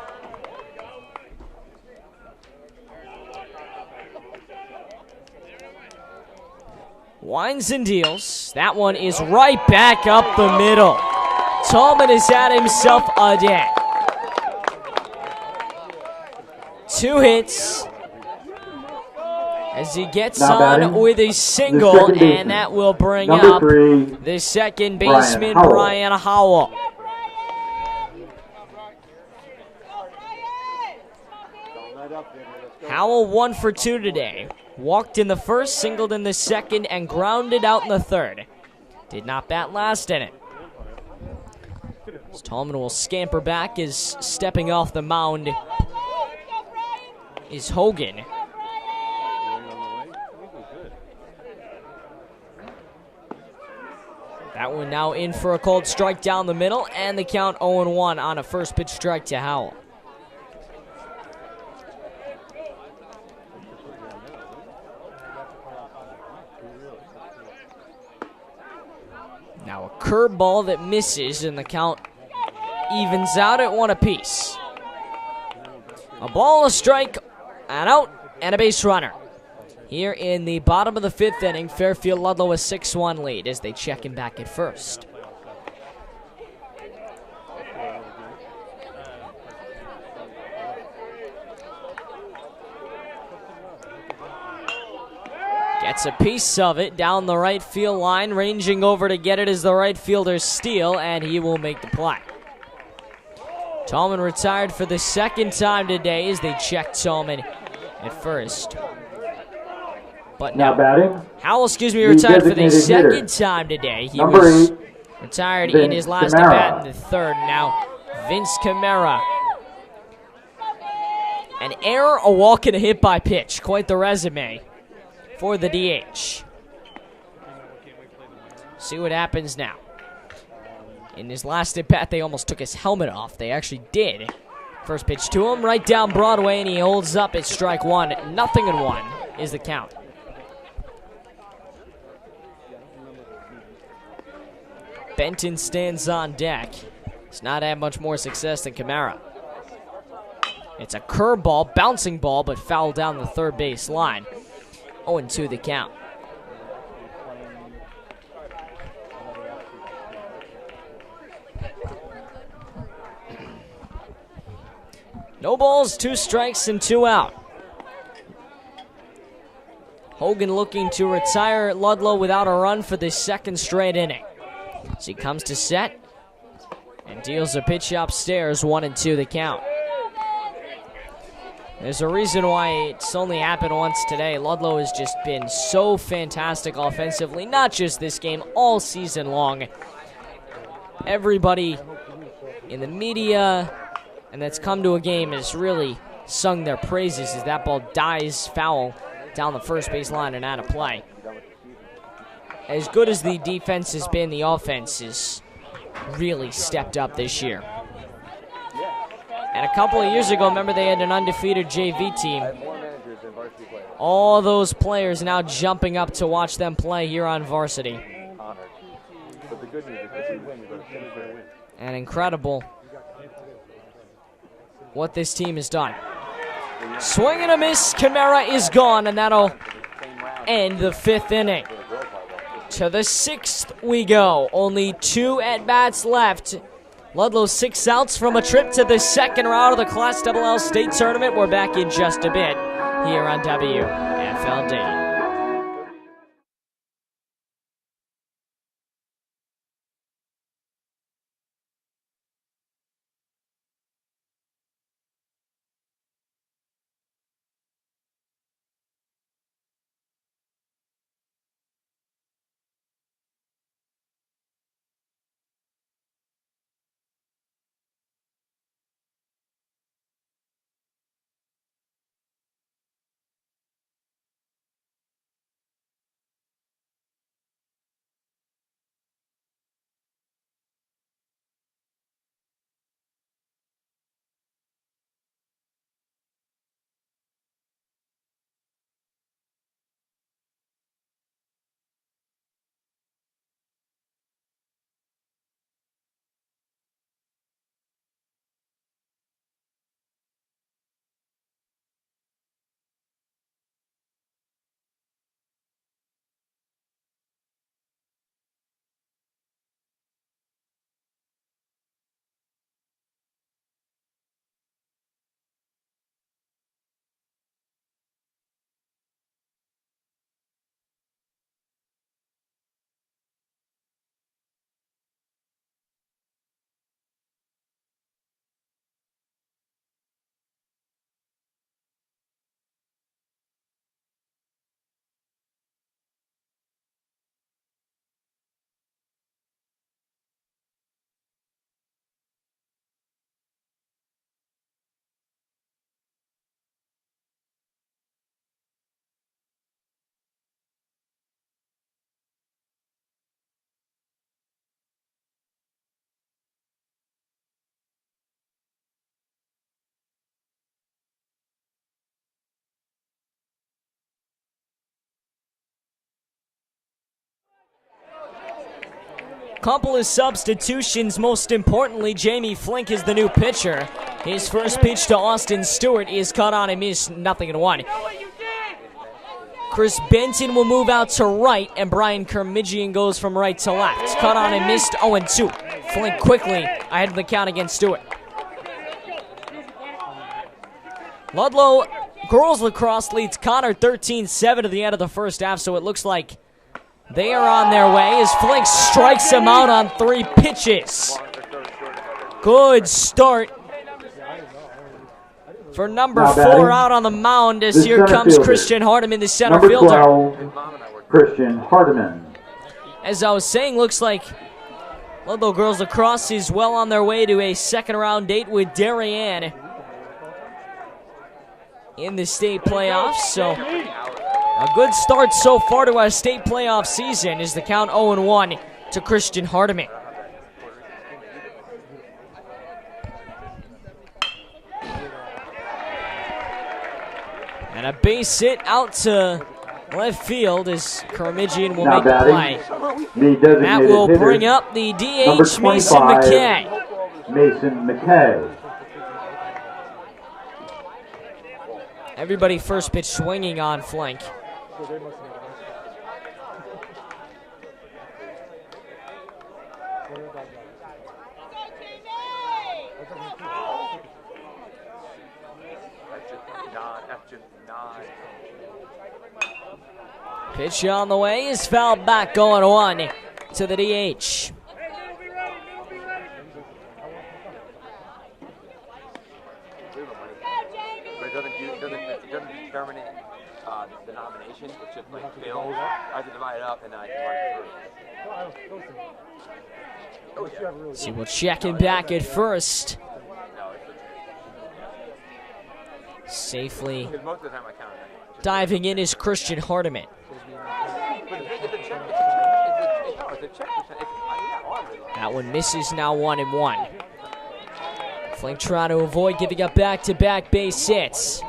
Winds and deals. That one is right back up the middle. Tallman has had himself a day. 2 hits as he gets on with a single, and that will bring up the second baseman, Brian Howell. Howell 1 for 2 today. Walked in the first, singled in the second, and grounded out in the third. Did not bat last inning. Tallman will scamper back as stepping off the mound is Hogan. That one now in for a cold strike down the middle, and the count 0-1 on a first pitch strike to Howell. Now a curveball that misses, and the count evens out at 1 apiece. A ball, a strike, an out, and a base runner. Here in the bottom of the 5th inning, Fairfield Ludlow a 6-1 lead as they check him back at first. Gets a piece of it down the right field line, ranging over to get it as the right fielder's steal, and he will make the play. Tallman retired for the second time today as they check Tallman at first. But now batting, Howell, retired for the second time today. He was retired in his last at bat in the third. Now, Vince Camara. An error, a walk, and a hit by pitch. Quite the resume for the DH. See what happens now. In his last at bat, they almost took his helmet off. They actually did. First pitch to him, right down Broadway, and he holds up at strike 1. 0-1 is the count. Benton stands on deck. He's not had much more success than Camara. It's a curveball, bouncing ball, but fouled down the third base line. 0-2 the count. No balls, 2 strikes, and 2 out. Hogan looking to retire at Ludlow without a run for the second straight inning. So he comes to set and deals a pitch upstairs. 1-2 the count. There's a reason why it's only happened once today. Ludlow has just been so fantastic offensively, not just this game, all season long. Everybody in the media and that's come to a game has really sung their praises as that ball dies foul down the first base line and out of play. As good as the defense has been, the offense has really stepped up this year. And a couple of years ago, remember they had an undefeated JV team. All those players now jumping up to watch them play here on varsity. And incredible what this team has done. Swing and a miss, Camara is gone, and that'll end the 5th inning. To the 6th we go. Only 2 at-bats left. Ludlow 6 outs from a trip to the second round of the Class LL State Tournament. We're back in just a bit here on WFLD. Couple of substitutions, most importantly, Jamie Flink is the new pitcher. His first pitch to Austin Stewart is cut on and missed, 0-1. Chris Benson will move out to right, and Brian Kermidjian goes from right to left. Cut on and missed, 0-2. Flink quickly ahead of the count against Stewart. Ludlow girls lacrosse leads Connor 13-7 to the end of the first half, so it looks like they are on their way as Flink strikes him out on 3 pitches. Good start for number 4 out on the mound as here comes Christian Hardiman, the center fielder. Number 12, Christian Hardiman. As I was saying, looks like Ludlow girls lacrosse is well on their way to a second-round date with Darien in the state playoffs. So a good start so far to our state playoff season is the count 0-1 to Christian Hardiman. And a base hit out to left field as Kermidjian will make the play. That will bring up the DH, Mason McKay. Mason McKay. Everybody first pitch swinging on Flink. Pitch on the way is fouled back, going 1 to the DH. It doesn't determine the nomination. It's just like Bill. I have to divide it up and then I can run it through. So we'll check him back at first. Safely Because most of the time I count it. diving in is Christian Hardiman. That one misses, now 1-1. Flink trying to avoid giving up back-to-back base hits.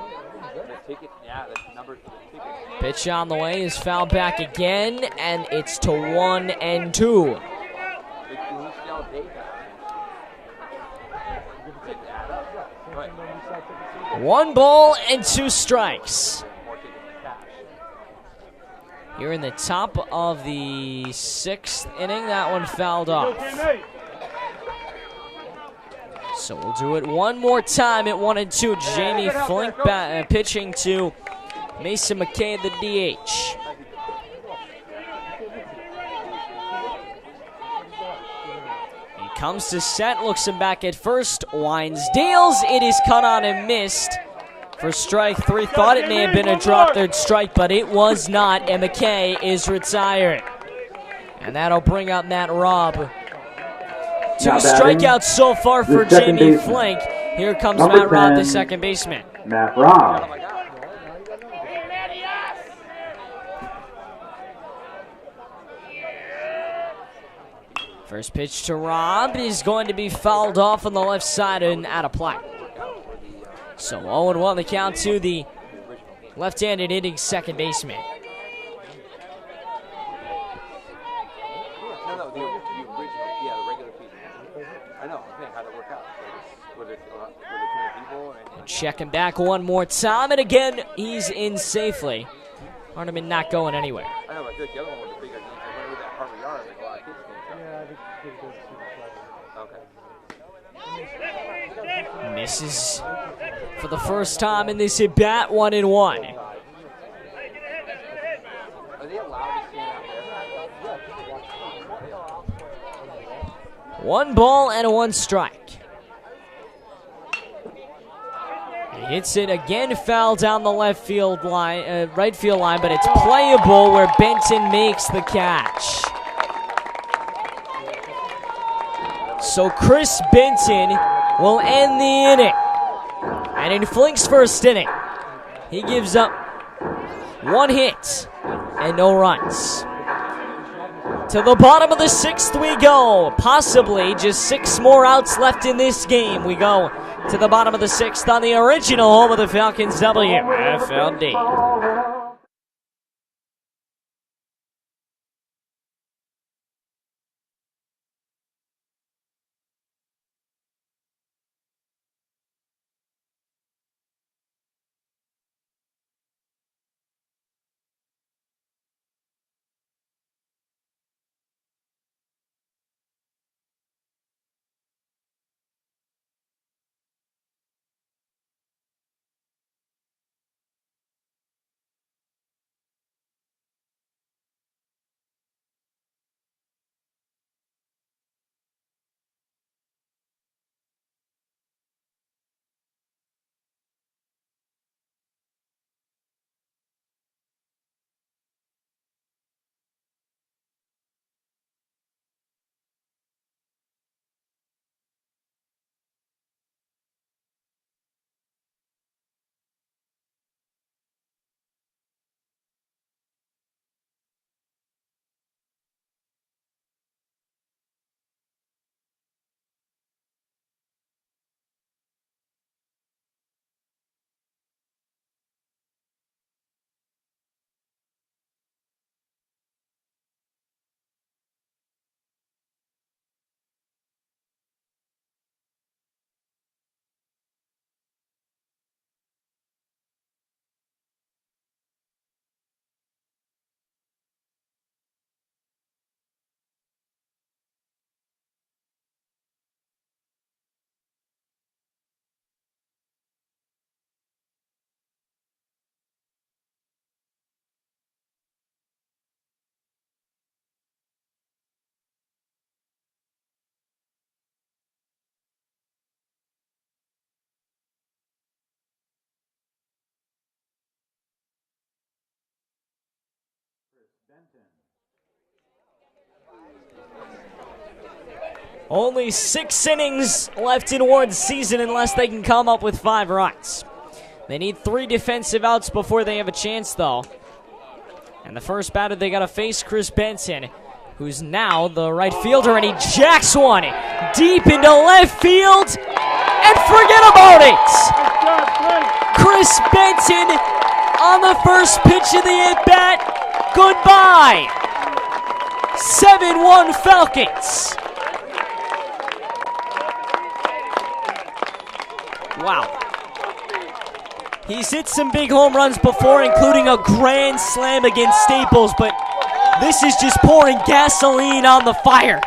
Pitch on the way is fouled back again, and it's to 1-2. 1 ball and 2 strikes. Here in the top of the 6th inning, that one fouled off. So we'll do it one more time at 1-2. Jamie Flink pitching to Mason McKay, the DH. He comes to set, looks him back at first, winds, deals. It is cut on and missed for strike 3. Thought it may have been a drop third strike, but it was not, and McKay is retired. And that'll bring up Matt Robb. 2 strikeouts so far for Jamie Flink. Here comes Matt Robb, the second baseman. Matt Robb. First pitch to Robb is going to be fouled off on the left side and out of play. So 0-1 the count to the left-handed hitting second baseman. No, the original, the regular piece. I know, I'm saying, how'd it work out? Was it too many people? Check him back one more time, and again, he's in safely. Hardiman not going anywhere. I know, I feel like the other one was a bigger game. I went with that Harvard Yard, like a lot of kids think. Yeah, I think it goes to Okay. Misses for the first time in this at-bat, 1-1. Are they allowed to stand out there? 1 ball and 1 strike. He hits it again, foul down the left field line, right field line, but it's playable where Benson makes the catch. So Chris Benson will end the inning. And in Flink's first inning, he gives up 1 hit and no runs. To the bottom of the 6th we go. Possibly just 6 more outs left in this game. We go to the bottom of the 6th on the original home of the Falcons, WFLD. Benson. Only 6 innings left in Warde's season unless they can come up with 5 runs. They need 3 defensive outs before they have a chance, though. And the first batter they got to face, Chris Benson, who's now the right fielder, and he jacks one deep into left field, and forget about it! Chris Benson on the first pitch of the at-bat. Goodbye! 7-1 Falcons. Wow. He's hit some big home runs before, including a grand slam against Staples, but this is just pouring gasoline on the fire.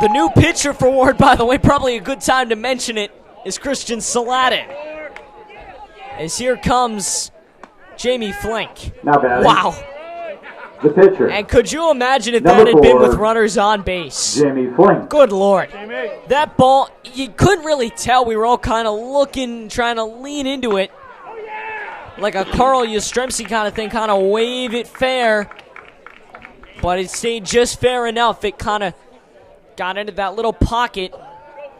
The new pitcher for Warde, by the way, probably a good time to mention it, is Christian Saladin. As here comes Jamie Flink. Now batting. Wow. The pitcher. And could you imagine if Number that had been 4, with runners on base? Jamie Flink. Good Lord. That ball, you couldn't really tell. We were all kind of looking, trying to lean into it. Like a Carl Yastrzemski kind of thing, kind of wave it fair. But it stayed just fair enough. It kind of got into that little pocket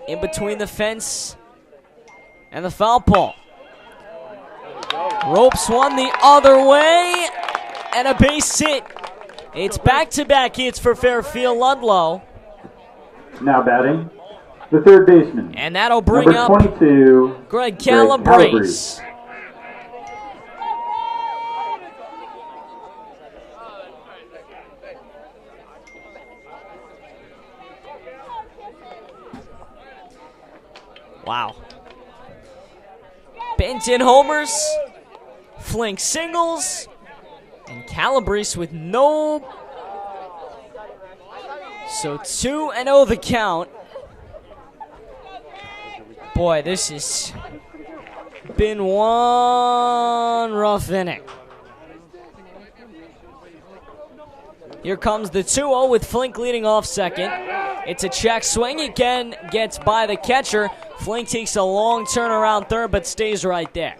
in between the fence and the foul pole. Ropes one the other way. And a base hit. It's back-to-back hits for Fairfield Ludlow. Now batting, the third baseman. And that'll bring Number up 22, Greg Calabrese. Wow. Benson homers. Flink singles. And Calabrese with no. So 2-0 the count. Boy, this has been one rough inning. Here comes the 2-0 with Flink leading off second. It's a check swing again, gets by the catcher. Flink takes a long turn around third, but stays right there.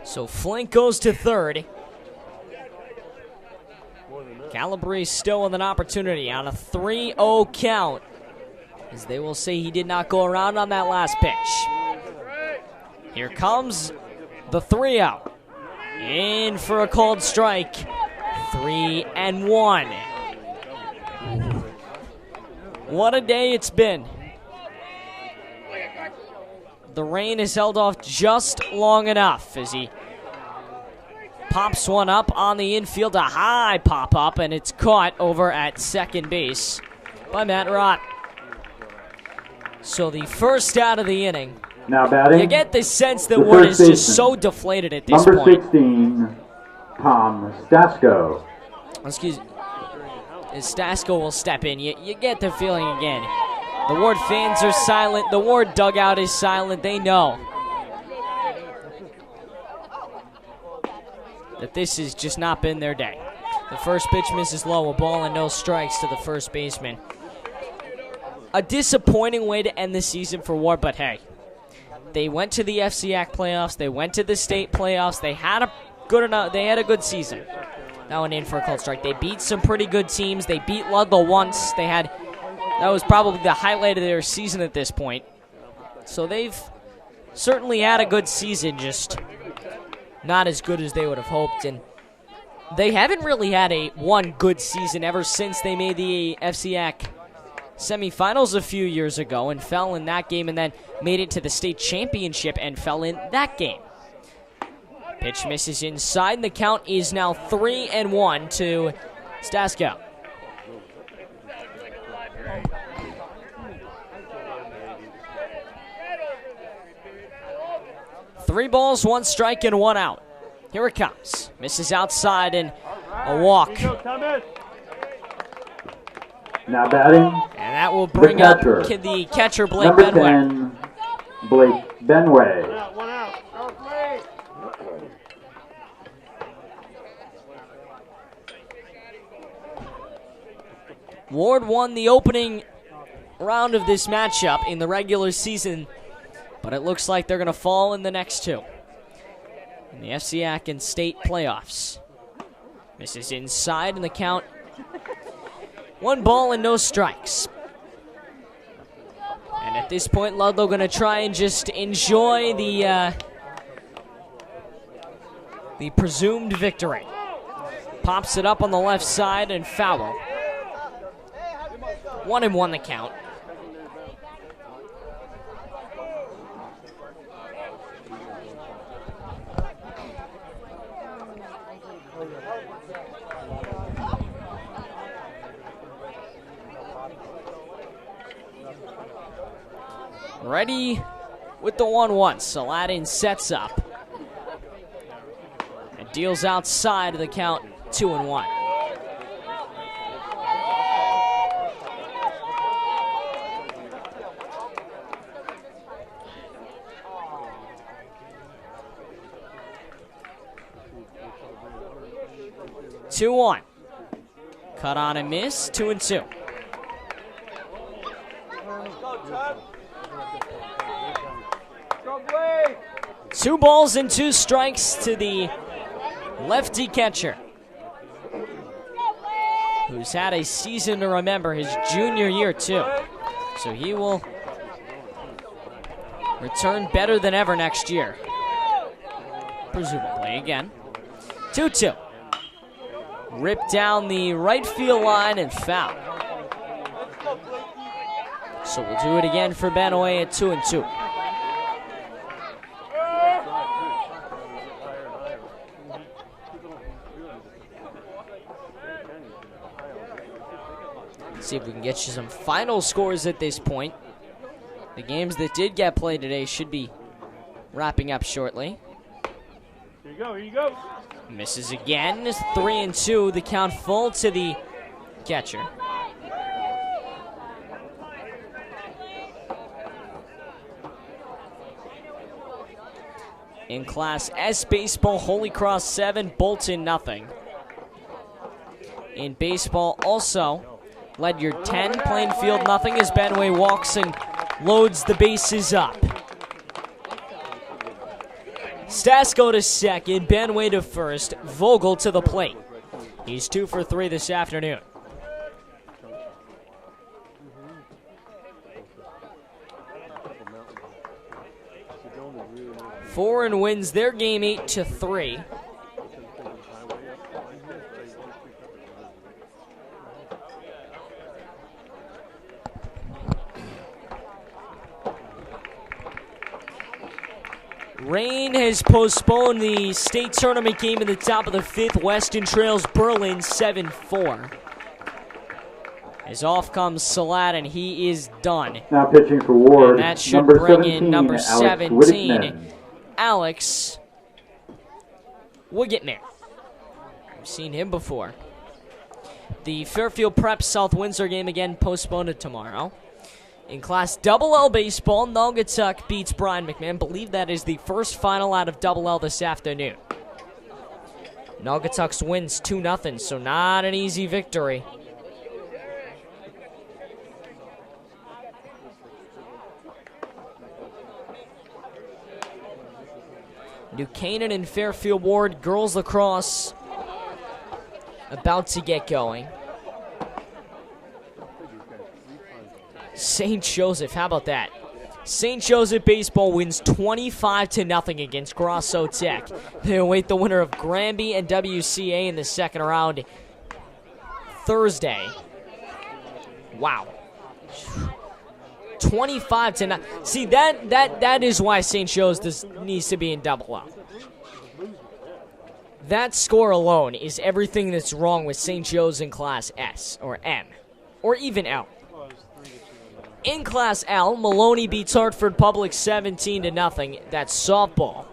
So Flink goes to third. Calabrese still with an opportunity on a 3-0 count, as they will say he did not go around on that last pitch. Here comes the 3-0. In for a called strike. 3-1. What a day it's been. The rain has held off just long enough as he pops one up on the infield, a high pop-up, and it's caught over at second base by Matt Rott. So the first out of the inning. Now batting. You get the sense that Warde is just so deflated at this Number point. 16, Tom Stasko. Excuse me. Stasko will step in. You get the feeling again. The Warde fans are silent. The Warde dugout is silent. They know that this has just not been their day. The first pitch misses low, a ball and no strikes to the first baseman. A disappointing way to end the season for Warde, but hey, they went to the FCAC playoffs. They went to the state playoffs. They had a good season. That one in for a cold strike. They beat some pretty good teams. They beat Ludlow once. That was probably the highlight of their season at this point. So they've certainly had a good season, just not as good as they would have hoped. And they haven't really had one good season ever since they made the FCAC semifinals a few years ago and fell in that game, and then made it to the state championship and fell in that game. Pitch misses inside, and the count is now 3-1 to Stasko. Three balls, one strike, and one out. Here it comes. Misses outside and a walk. Now batting. And that will bring up the catcher, Blake Number Benway. 10, Blake Benway. Warde won the opening round of this matchup in the regular season, but it looks like they're going to fall in the next two in the FCAC and state playoffs. Misses inside, and the count 1 ball and no strikes. And at this point, Ludlow going to try and just enjoy the presumed victory. Pops it up on the left side and foul. 1-1 the count. Ready with the 1-1. Saladin sets up. And deals outside of the count, 2-1. Cut on and miss, 2-2. Two balls and 2 strikes to the lefty catcher, who's had a season to remember, his junior year too. So he will return better than ever next year, presumably again. 2-2. Ripped down the right field line and foul. So we'll do it again for Benaway at 2-2. See if we can get you some final scores at this point. The games that did get played today should be wrapping up shortly. Here you go, here you go. Misses again. 3-2. The count full to the catcher. In Class S baseball, Holy Cross 7, Bolton nothing. In baseball also, Ledyard 10, Plainfield nothing as Benway walks and loads the bases up. Stasko to second, Benway to first, Vogel to the plate. He's 2 for 3 this afternoon. Foreign wins their game 8-3. Rain has postponed the state tournament game in the top of the 5th. Weston trails Berlin 7-4. As off comes Saladin, he is done. Now pitching for Warde, and that should number bring 17, in number Alex 17, Alex Wiggitman. We've seen him before. The Fairfield Prep South Windsor game again postponed to tomorrow. In Class Double-L baseball, Naugatuck beats Brian McMahon. Believe that is the first final out of Double-L this afternoon. Naugatuck's wins 2-0, so not an easy victory. New Canaan and Fairfield Warde girls lacrosse about to get going. St. Joseph, how about that? St. Joseph baseball wins 25-0 against Grosso Tech. They await the winner of Granby and WCA in the second round Thursday. Wow. 25-0. See, that is why St. Joe's needs to be in Double-L. That score alone is everything that's wrong with St. Joe's in Class S, or M, or even L. In Class L, Maloney beats Hartford Public 17-0. That's softball.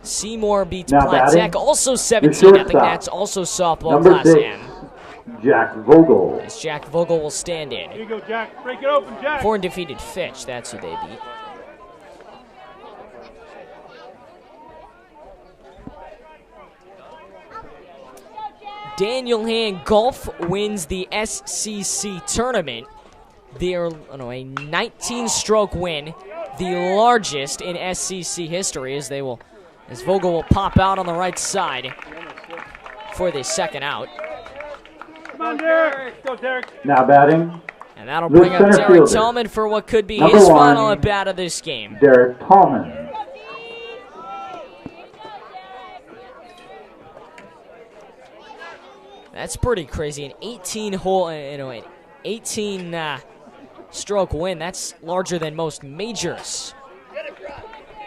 Seymour beats Platt Tech, also 17-0. That's also softball, number Class 6, M. Jack Vogel. As Jack Vogel will stand in. Here you go, Jack. Break it open, Jack. For undefeated Fitch, that's who they beat. Daniel Hand Golf wins the SCC tournament. They're a 19-stroke win, the largest in SCC history, as Vogel will pop out on the right side for the second out. Come on, Derek. Go, Derek. Now batting, And that'll bring up Derek fielder. Tallman for what could be Number his 1, final at bat of this game. Derek Tallman. That's pretty crazy. An 18-hole, an 18-stroke win. That's larger than most majors.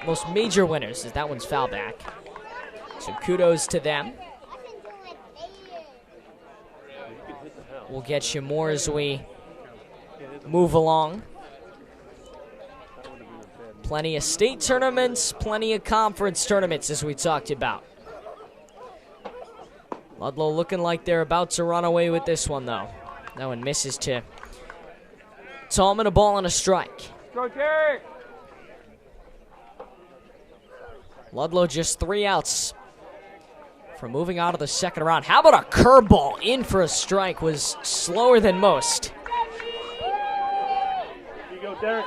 Most major winners, as that one's foul back. So kudos to them. We'll get you more as we move along. Plenty of state tournaments, plenty of conference tournaments, as we talked about. Ludlow looking like they're about to run away with this one, though. That one misses to Tallman, a ball and a strike. Go, Derek. Ludlow just 3 outs from moving out of the second round. How about a curveball in for a strike? Was slower than most. Here you go, Derek.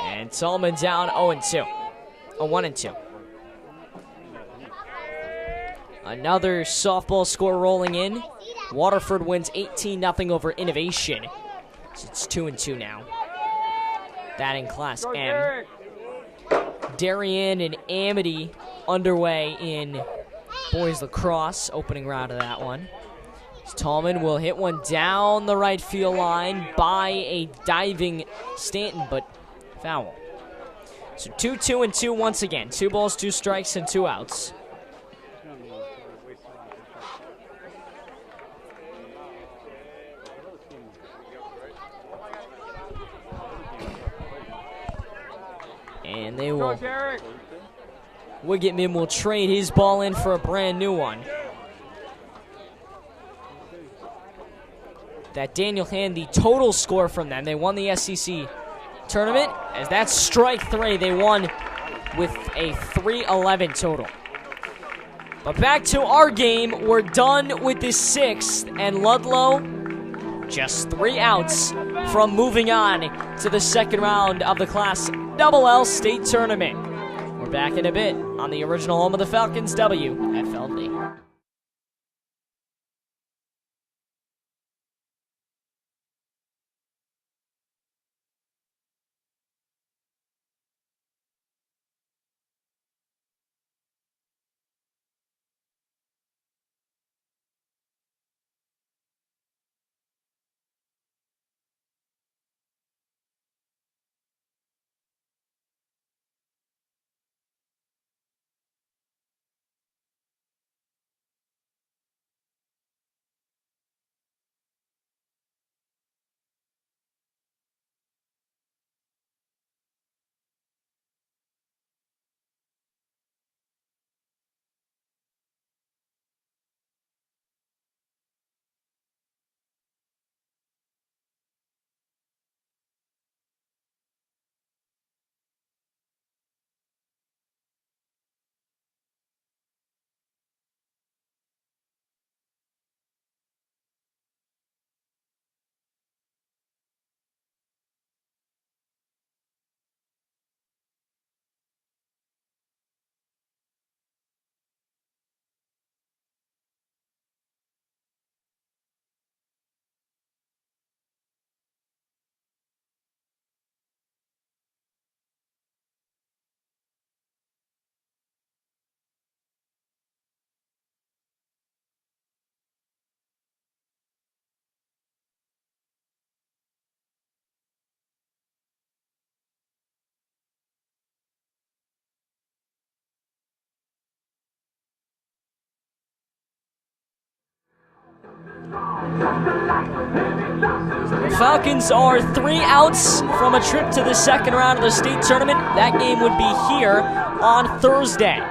And Tallman down 0-2. 1-2. Another softball score rolling in. Waterford wins 18-0 over Innovation. So it's 2-2 now. That in Class Go, M. Derek. Darien and Amity underway in boys lacrosse, opening round of that one. Tallman will hit one down the right field line by a diving Stanton, but foul. So 2-2 once again. 2 balls, 2 strikes, and 2 outs. And they will. Wiggetman will trade his ball in for a brand new one. That Daniel Hand, the total score from them. They won the SCC tournament. As that's strike 3, they won with a 3-11 total. But back to our game. We're done with the 6th, and Ludlow just 3 outs from moving on to the second round of the Class LL State Tournament. We're back in a bit on the original home of the Falcons, WFLD. The Falcons are 3 outs from a trip to the second round of the state tournament. That game would be here on Thursday.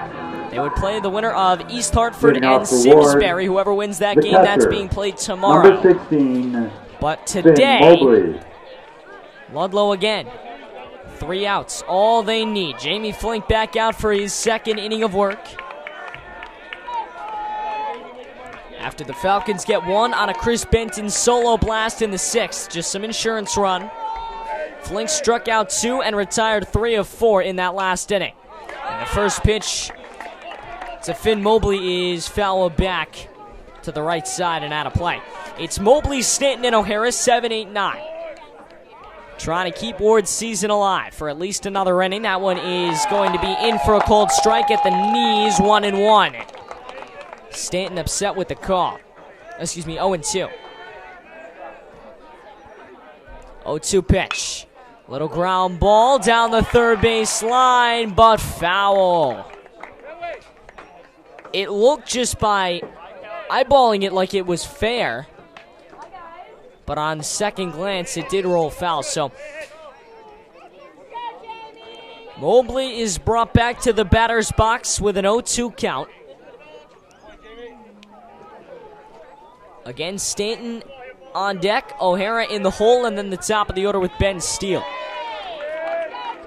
They would play the winner of East Hartford and Simsbury. Whoever wins that game, that's being played tomorrow. Number 16, but today, Ludlow again. 3 outs, all they need. Jamie Flink back out for his second inning of work. After the Falcons get one on a Chris Benton solo blast in the 6th. Just some insurance run. Flink struck out 2 and retired 3 of 4 in that last inning. And the first pitch to Finn Mobley is foul back to the right side and out of play. It's Mobley, Stanton, and O'Hara, 7, 8, 9. Trying to keep Warde's season alive for at least another inning. That one is going to be in for a cold strike at the knees, 1-1. Stanton upset with the call. 0-2. 0-2 pitch. Little ground ball down the third base line, but foul. It looked just by eyeballing it like it was fair, but on second glance, it did roll foul. So Mobley is brought back to the batter's box with an 0-2 count. Again, Stanton on deck, O'Hara in the hole, and then the top of the order with Ben Steele.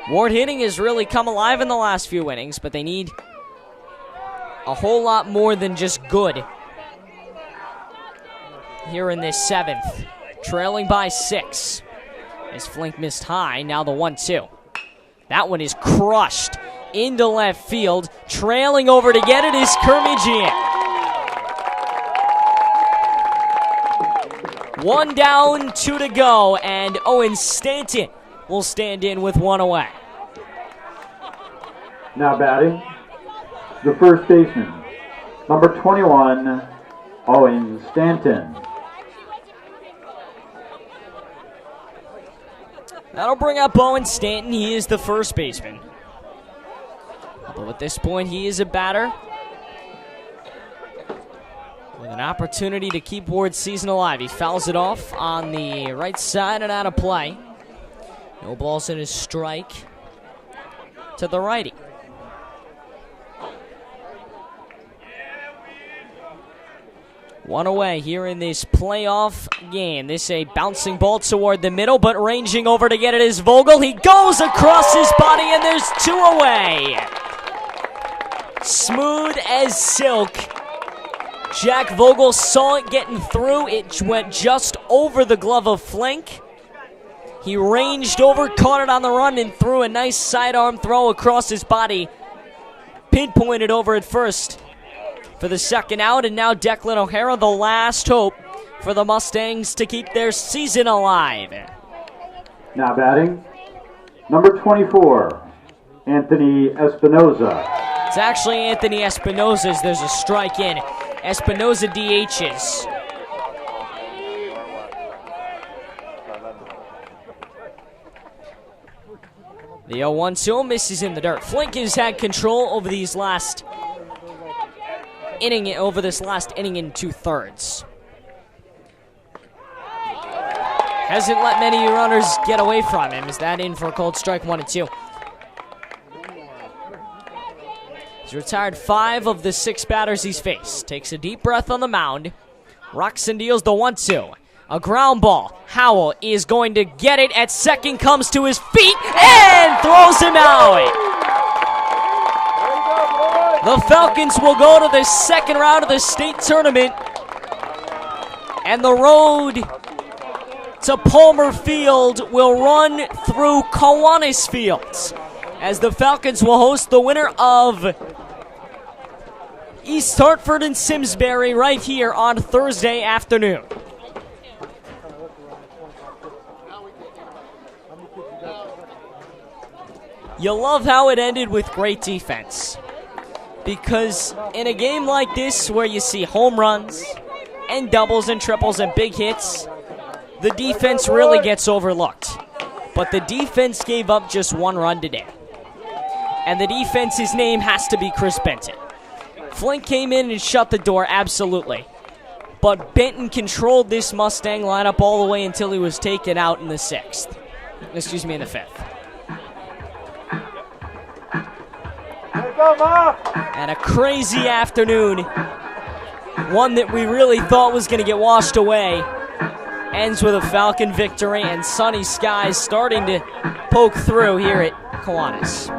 Warde hitting has really come alive in the last few innings, but they need a whole lot more than just good here in this 7th. Trailing by 6. As Flink missed high, now the 1-2. That one is crushed into left field. Trailing over to get it is Kermijian. 1 down, 2 to go, and Owen Stanton will stand in with 1 away. Now batting, the first baseman, number 21, Owen Stanton. That'll bring up Owen Stanton. He is the first baseman. Although at this point, he is a batter with an opportunity to keep Warde's season alive. He fouls it off on the right side and out of play. No balls in his strike to the righty. One away here in this playoff game. This a bouncing ball toward the middle, but ranging over to get it is Vogel. He goes across his body, and there's 2 away. Smooth as silk. Jack Vogel saw it getting through. It went just over the glove of Flink. He ranged over, caught it on the run, and threw a nice sidearm throw across his body. Pinpointed over at first for the second out, and now Declan O'Hara, the last hope for the Mustangs to keep their season alive. Now batting, number 24, Anthony Espinoza. It's actually Anthony Espinoza's. There's a strike in. Espinoza DHs. The 0-1-2 misses in the dirt. Flink has had control over these last inning, over this last inning in 2/3. Hasn't let many runners get away from him. Is that in for a cold strike, 1-2? He's retired 5 of the 6 batters he's faced. Takes a deep breath on the mound. Rocks and deals the 1-2. A ground ball. Howell is going to get it at second, comes to his feet, and throws him out. The Falcons will go to the second round of the state tournament, and the road to Palmer Field will run through Kiwanis Fields, as the Falcons will host the winner of East Hartford and Simsbury right here on Thursday afternoon. You love how it ended with great defense, because in a game like this where you see home runs and doubles and triples and big hits, the defense really gets overlooked. But the defense gave up just 1 run today, and the defense's name has to be Chris Benton. Flink came in and shut the door, absolutely, but Benton controlled this Mustang lineup all the way until he was taken out in the 6th. Excuse me, in the 5th. And a crazy afternoon, one that we really thought was going to get washed away, ends with a Falcon victory and sunny skies starting to poke through here at Kiwanis.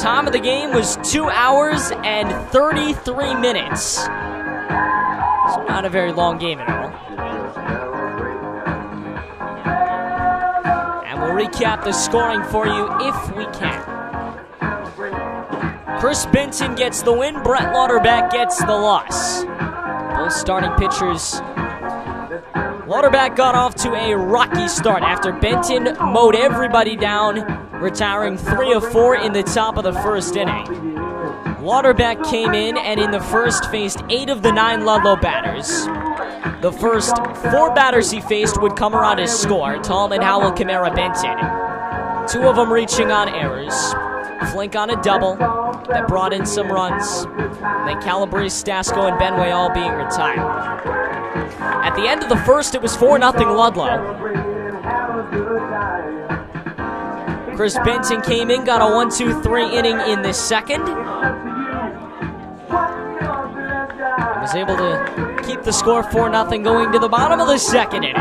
time of the game was 2 hours and 33 minutes. So not a very long game at all. And we'll recap the scoring for you if we can. Chris Benson gets the win, Brett Lauterbach gets the loss. Both starting pitchers. Lauterbach got off to a rocky start after Benton mowed everybody down, retiring 3 of 4 in the top of the first inning. Lauterbach came in and in the first faced 8 of the 9 Ludlow batters. The first 4 batters he faced would come around to score, Tallman, Howell, Camara, Benton. 2 of them reaching on errors. Flink on a double that brought in some runs. And then Calabrese, Stasko, and Benway all being retired. At the end of the first, it was 4-0 Ludlow. Chris Benson came in, got a 1-2-3 inning in the second. Was able to keep the score 4-0 going to the bottom of the second inning.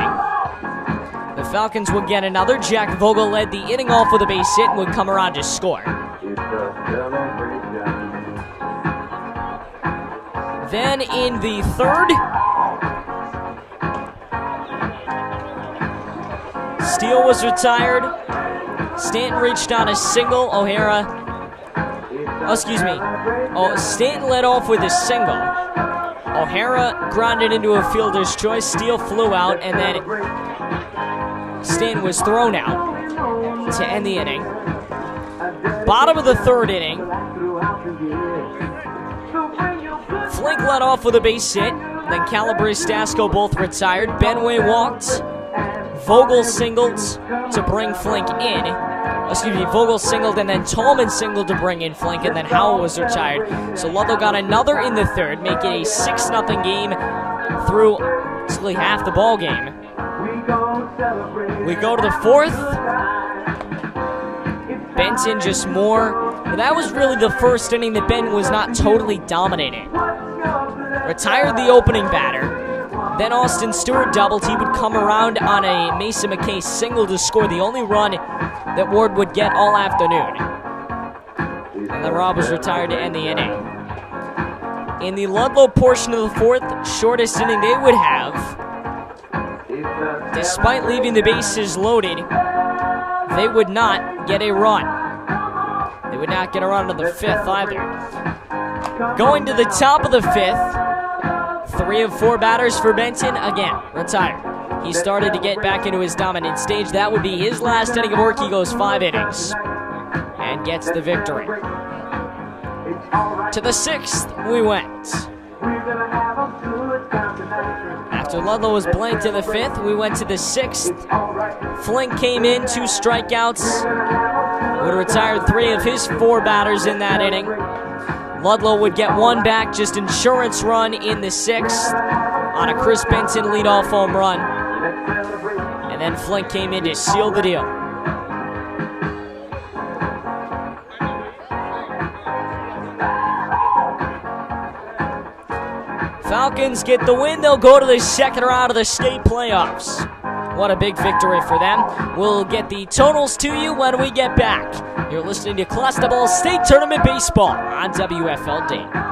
The Falcons would get another. Jack Vogel led the inning off with a base hit and would come around to score. Then in the third, Steele was retired. Stanton reached on a single. Stanton led off with a single. O'Hara grounded into a fielder's choice. Steele flew out, and then Stanton was thrown out to end the inning. Bottom of the third inning, Flink led off with a base hit. Then Calabrese, Stasko both retired. Benway walked. Vogel singled to bring Flink in. Vogel singled and then Tallman singled to bring in Flink, and then Howell was retired. So Ludlow got another in the third, making a 6-0 game through basically half the ball game. We go to the fourth. Benson just more. Well, that was really the first inning that Ben was not totally dominating. Retired the opening batter. Then Austin Stewart doubled. He would come around on a Mason McKay single to score the only run that Ward would get all afternoon. And then Rob was retired to end the inning. In the Ludlow portion of the fourth, shortest inning they would have, despite leaving the bases loaded, they would not get a run. They would not get a run to the fifth either. Going to the top of the fifth, 3 of 4 batters for Benson, again, retired. He started to get back into his dominant stage. That would be his last inning of work. He goes 5 innings and gets the victory. To the 6th, we went. After Ludlow was blanked in the 5th, we went to the 6th. Flink came in, 2 strikeouts. Would retire 3 of his 4 batters in that inning. Ludlow would get 1 back, just insurance run in the 6th on a Chris Benson leadoff home run. And then Flink came in to seal the deal. Falcons get the win. They'll go to the second round of the state playoffs. What a big victory for them. We'll get the totals to you when we get back. You're listening to Cluster Bowl State Tournament Baseball on WFLD.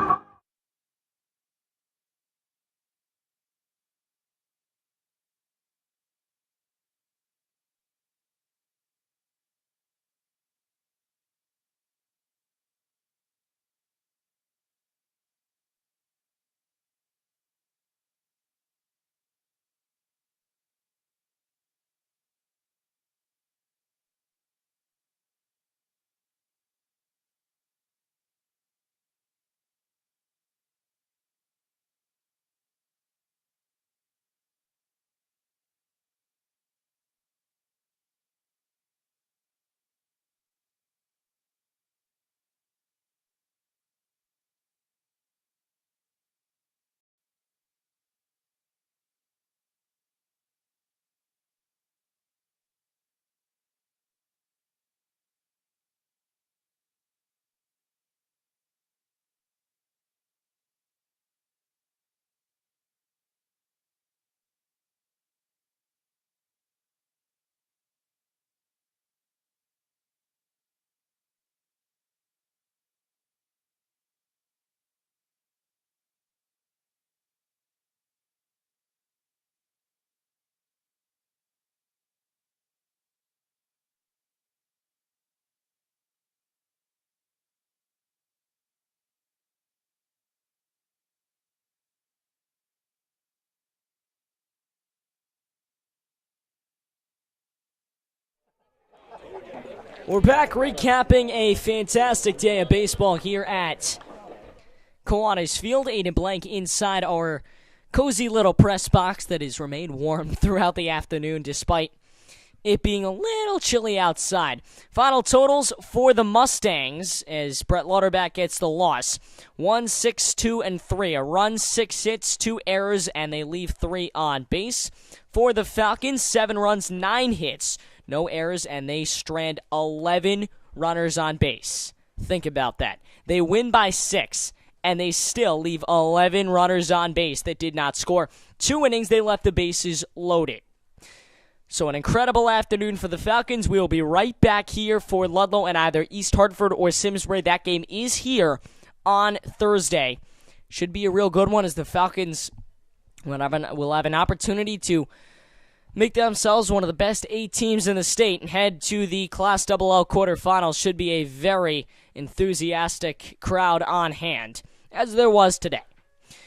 We're back recapping a fantastic day of baseball here at Kiwanis Field. Aiden Blank inside our cozy little press box that has remained warm throughout the afternoon despite it being a little chilly outside. Final totals for the Mustangs as Brett Lauterbach gets the loss. 1, 6, 2, and 3. A run, 6 hits, 2 errors, and they leave 3 on base. For the Falcons, 7 runs, 9 hits, no errors, and they strand 11 runners on base. Think about that. They win by 6, and they still leave 11 runners on base that did not score. 2 innings, they left the bases loaded. So an incredible afternoon for the Falcons. We will be right back here for Ludlow and either East Hartford or Simsbury. That game is here on Thursday. Should be a real good one as the Falcons will have an opportunity to make themselves one of the best 8 teams in the state and head to the Class XXL quarterfinals. Should be a very enthusiastic crowd on hand, as there was today.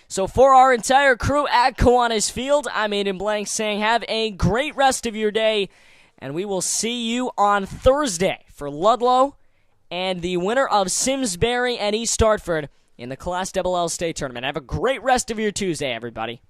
So for our entire crew at Kiwanis Field, I'm Aiden Blank saying have a great rest of your day, and we will see you on Thursday for Ludlow and the winner of Simsbury and East Hartford in the Class XXL state tournament. Have a great rest of your Tuesday, everybody.